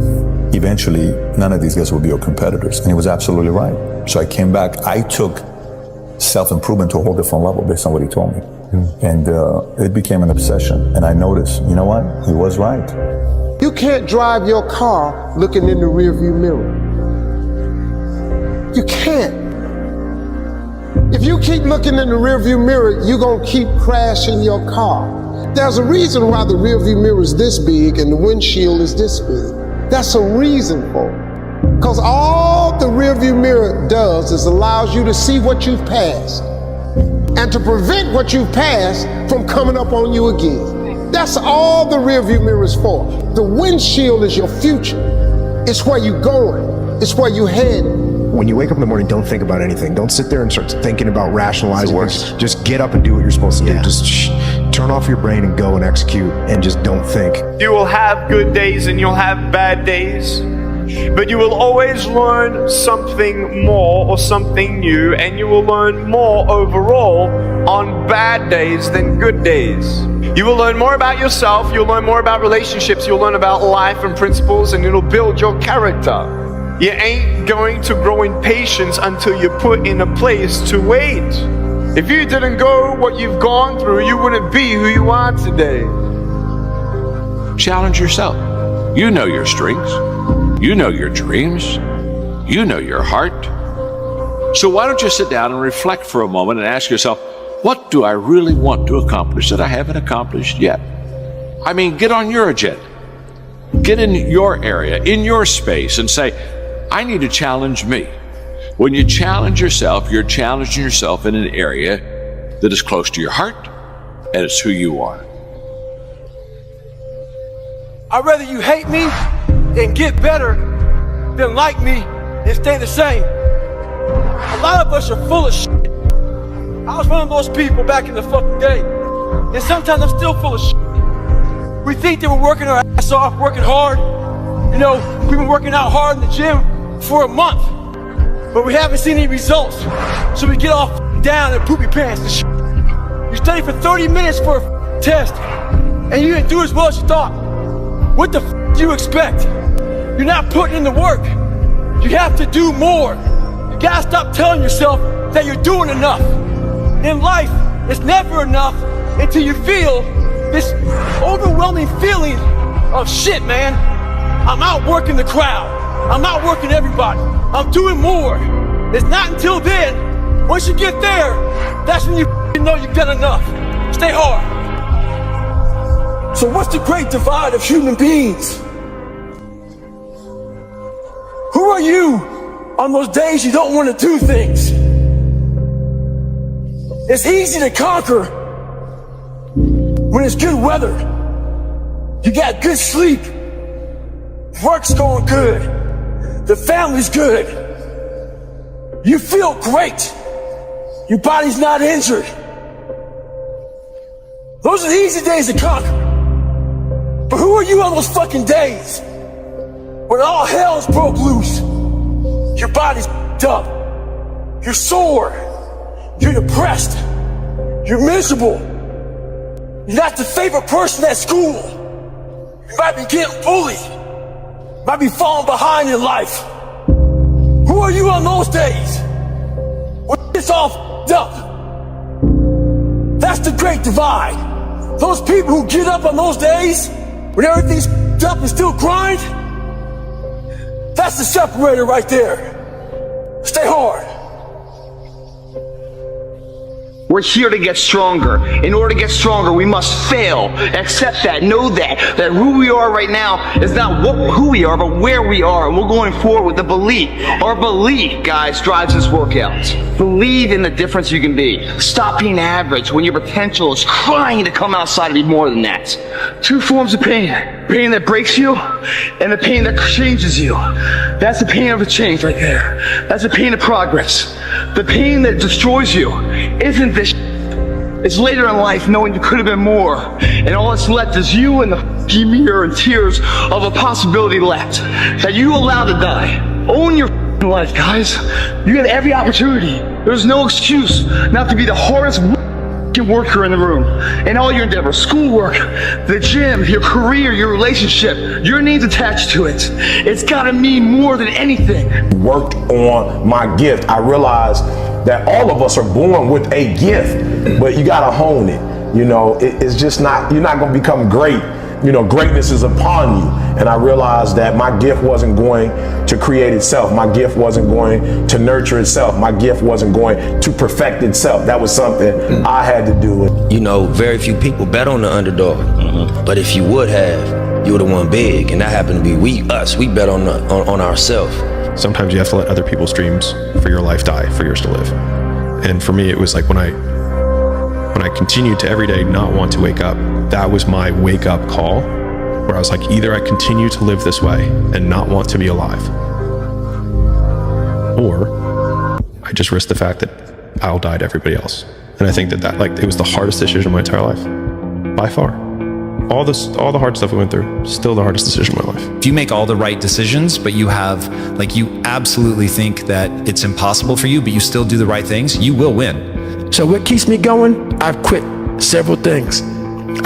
eventually none of these guys will be your competitors. And he was absolutely right. So I came back, I took self-improvement to a whole different level based on what he told me. And it became an obsession. And I noticed, you know what? He was right. You can't drive your car looking in the rearview mirror. You can't. If you keep looking in the rearview mirror, you're gonna keep crashing your car. There's a reason why the rearview mirror is this big and the windshield is this big. That's a reason for it. Because all the rearview mirror does is allows you to see what you've passed and to prevent what you've passed from coming up on you again. That's all the rearview mirror is for. The windshield is your future. It's where you're going. It's where you're headed. When you wake up in the morning, don't think about anything. Don't sit there and start thinking about rationalizing things. Just get up and do what you're supposed to do. Just turn off your brain and go and execute, and just don't think. You will have good days and you'll have bad days, but you will always learn something more or something new, and you will learn more overall on bad days than good days. You will learn more about yourself, you'll learn more about relationships, you'll learn about life and principles, and it'll build your character. You ain't going to grow in patience until you're put in a place to wait. If you didn't go what you've gone through, you wouldn't be who you are today. Challenge yourself. You know your strengths. You know your dreams. You know your heart. So why don't you sit down and reflect for a moment and ask yourself, what do I really want to accomplish that I haven't accomplished yet? I mean, get on your agenda. Get in your area, in your space, and say, I need to challenge me. When you challenge yourself, you're challenging yourself in an area that is close to your heart, and it's who you are. I'd rather you hate me and get better than like me and stay the same. A lot of us are full of shit. I was one of those people back in the fucking day. And sometimes I'm still full of shit. We think that we're working our ass off, working hard. You know, we've been working out hard in the gym for a month, but we haven't seen any results. So we get all down in poopy pants and shit. You study for 30 minutes for a test, and you didn't do as well as you thought. What the do you expect? You're not putting in the work. You have to do more. You gotta stop telling yourself that you're doing enough. In life, it's never enough until you feel this overwhelming feeling of shit, man. I'm outworking the crowd. I'm outworking everybody. I'm doing more. It's not until then, once you get there, that's when you know you've done enough. Stay hard. So what's the great divide of human beings? Who are you on those days you don't want to do things? It's easy to conquer when it's good weather. You got good sleep. Work's going good. The family's good. You feel great. Your body's not injured. Those are the easy days to conquer. But who are you on those fucking days when all hell's broke loose? Your body's up. You're sore. You're depressed. You're miserable. You're not the favorite person at school. You might be getting bullied. You might be falling behind in life. Who are you on those days when it's all up? That's the great divide. Those people who get up on those days when everything's up and still grind, that's the separator right there. Stay hard. We're here to get stronger. In order to get stronger, we must fail. Accept that. Know that who we are right now is not who we are, but where we are. And we're going forward with the belief. Our belief, guys, drives this workout. Believe in the difference you can be. Stop being average when your potential is crying to come outside and be more than that. Two forms of pain. Pain that breaks you and the pain that changes you. That's the pain of a change right there. That's the pain of progress. The pain that destroys you isn't this. It's later in life knowing you could have been more, and all that's left is you and the mirror and tears of a possibility left that you allowed to die. Own your life, guys. You get every opportunity. There's no excuse not to be the hardest worker in the room. In all your endeavors, schoolwork, the gym, your career, your relationship, your name's attached to it. It's gotta mean more than anything. Worked on my gift. I realized that all of us are born with a gift, but you gotta hone it. You know, it's just not, you're not gonna become great. You know, greatness is upon you. And I realized that my gift wasn't going to create itself. My gift wasn't going to nurture itself. My gift wasn't going to perfect itself. That was something I had to do. You know, very few people bet on the underdog. But if you would have, you would have won big. And that happened to be us. We bet on ourselves. Sometimes you have to let other people's dreams for your life die for yours to live. And for me, it was like when I when I continued to every day not want to wake up, that was my wake up call, where I was like, either I continue to live this way and not want to be alive, or I just risk the fact that I'll die to everybody else. And I think that like, it was the hardest decision of my entire life, by far. All the hard stuff we went through, still the hardest decision of my life. If you make all the right decisions, but you absolutely think that it's impossible for you, but you still do the right things, you will win. So what keeps me going? I've quit several things.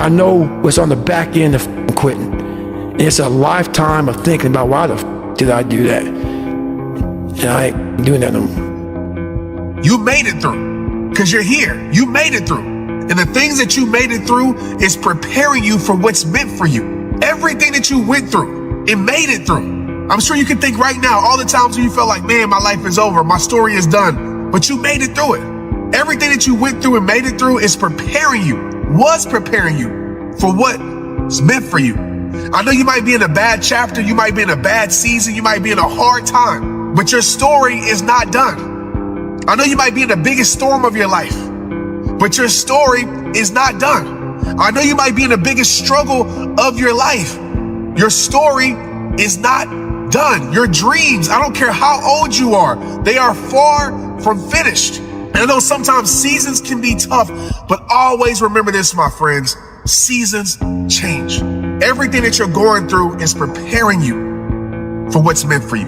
I know what's on the back end of quitting. And it's a lifetime of thinking about why the did I do that? And I ain't doing that no more. You made it through, because you're here. You made it through. And the things that you made it through is preparing you for what's meant for you. Everything that you went through, it made it through. I'm sure you can think right now, all the times when you felt like, man, my life is over, my story is done, but you made it through it. Everything that you went through and made it through is preparing you, was preparing you for what's meant for you. I know you might be in a bad chapter, you might be in a bad season, you might be in a hard time, but your story is not done. I know you might be in the biggest storm of your life, but your story is not done. I know you might be in the biggest struggle of your life. Your story is not done. Your dreams, I don't care how old you are, they are far from finished. And I know sometimes seasons can be tough, but always remember this, my friends, seasons change. Everything that you're going through is preparing you for what's meant for you.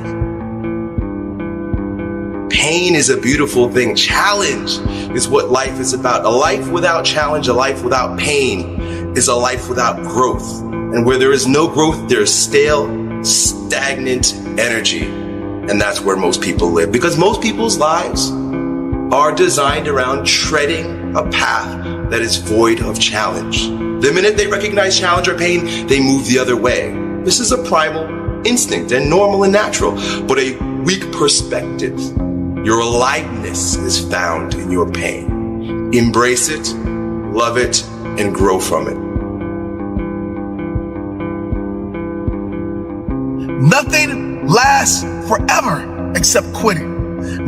Pain is a beautiful thing. Challenge is what life is about. A life without challenge, a life without pain is a life without growth. And where there is no growth, there's stale, stagnant energy. And that's where most people live. Because most people's lives are designed around treading a path that is void of challenge. The minute they recognize challenge or pain, they move the other way. This is a primal instinct and normal and natural, but a weak perspective. Your aliveness is found in your pain. Embrace it, love it, and grow from it. Nothing lasts forever except quitting.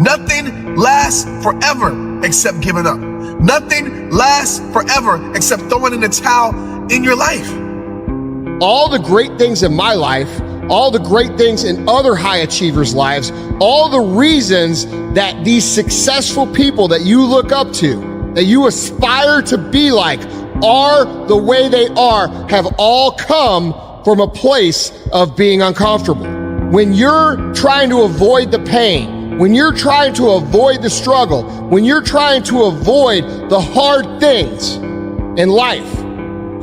Nothing lasts forever except giving up. Nothing lasts forever except throwing in the towel in your life. All the great things in my life, all the great things in other high achievers' lives, all the reasons that these successful people that you look up to, that you aspire to be like, are the way they are, have all come from a place of being uncomfortable. When you're trying to avoid the pain, when you're trying to avoid the struggle, when you're trying to avoid the hard things in life,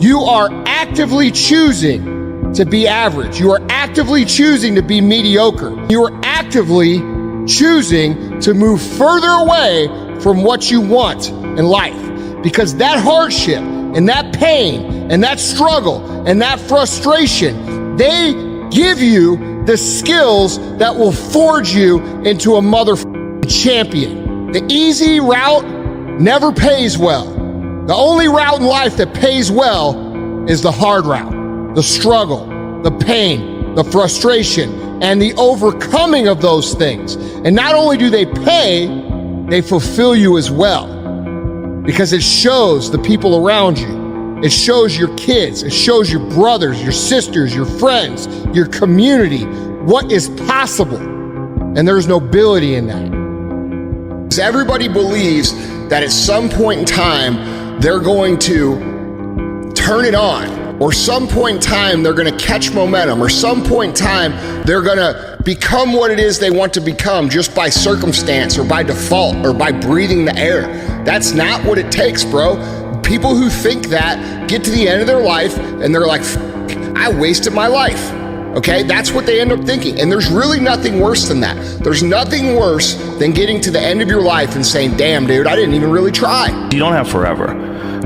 you are actively choosing to be average. You are actively choosing to be mediocre. You are actively choosing to move further away from what you want in life. Because that hardship and that pain and that struggle and that frustration, they give you the skills that will forge you into a motherfucking champion. The easy route never pays well. The only route in life that pays well is the hard route. The struggle, the pain, the frustration, and the overcoming of those things. And not only do they pay, they fulfill you as well. Because it shows the people around you. It shows your kids. It shows your brothers, your sisters, your friends, your community, what is possible. And there's nobility in that. Because everybody believes that at some point in time, they're going to turn it on. Or some point in time, they're going to catch momentum. Or some point in time, they're going to become what it is they want to become just by circumstance or by default or by breathing the air. That's not what it takes, bro. People who think that get to the end of their life and they're like, I wasted my life. Okay, that's what they end up thinking. And there's really nothing worse than that. There's nothing worse than getting to the end of your life and saying, damn, dude, I didn't even really try. You don't have forever,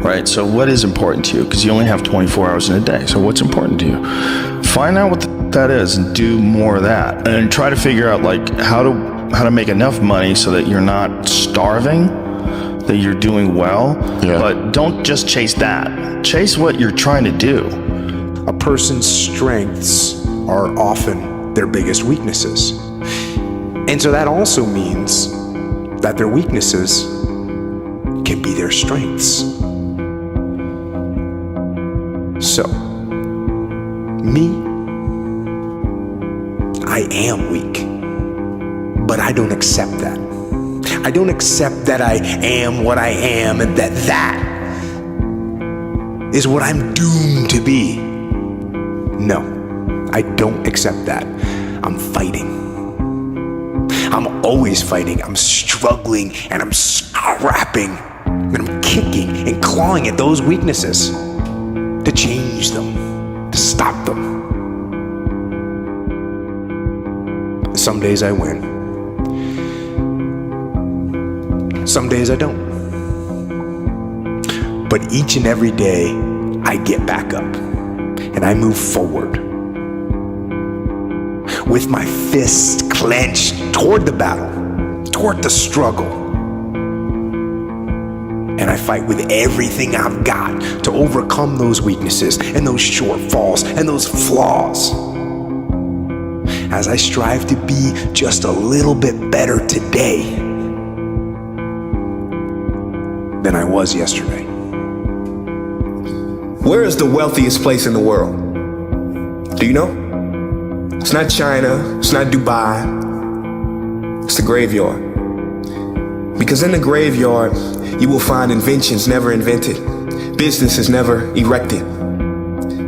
right? So what is important to you? Because you only have 24 hours in a day. So what's important to you? Find out what that is and do more of that. And try to figure out like how to make enough money so that you're not starving, that you're doing well. Yeah. But don't just chase that. Chase what you're trying to do. A person's strengths are often their biggest weaknesses. And so that also means that their weaknesses can be their strengths. So, me, I am weak, but I don't accept that. I don't accept that I am what I am and that is what I'm doomed to be. No, I don't accept that. I'm fighting. I'm always fighting. I'm struggling and I'm scrapping and I'm kicking and clawing at those weaknesses to change them, to stop them. Some days I win. Some days I don't. But each and every day, I get back up and I move forward with my fists clenched toward the battle, toward the struggle. And I fight with everything I've got to overcome those weaknesses and those shortfalls and those flaws, as I strive to be just a little bit better today than I was yesterday. Where is the wealthiest place in the world? Do you know? It's not China, it's not Dubai, it's the graveyard. Because in the graveyard, you will find inventions never invented, businesses never erected,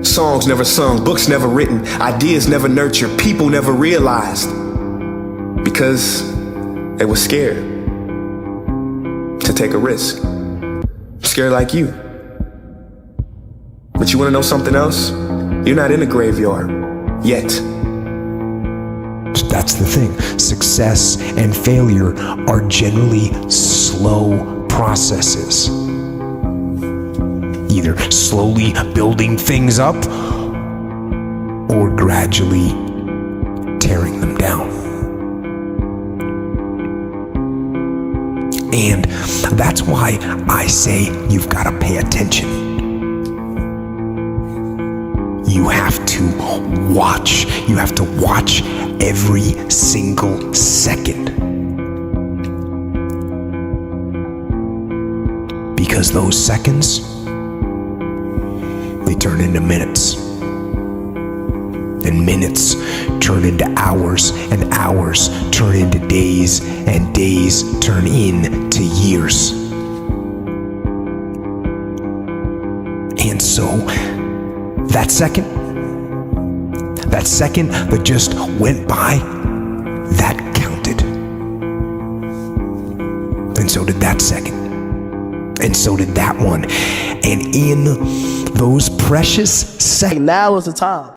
songs never sung, books never written, ideas never nurtured, people never realized, because they were scared to take a risk. Scared like you. But you wanna know something else? You're not in a graveyard yet. That's the thing. Success and failure are generally slow processes. Either slowly building things up or gradually tearing them down. And that's why I say you've got to pay attention. You have to watch. You have to watch every single second. Because those seconds, they turn into minutes. And minutes turn into hours, and hours turn into days, and days turn into years. And so, that second that just went by, that counted. And so did that second. And so did that one. And in those precious seconds, now is the time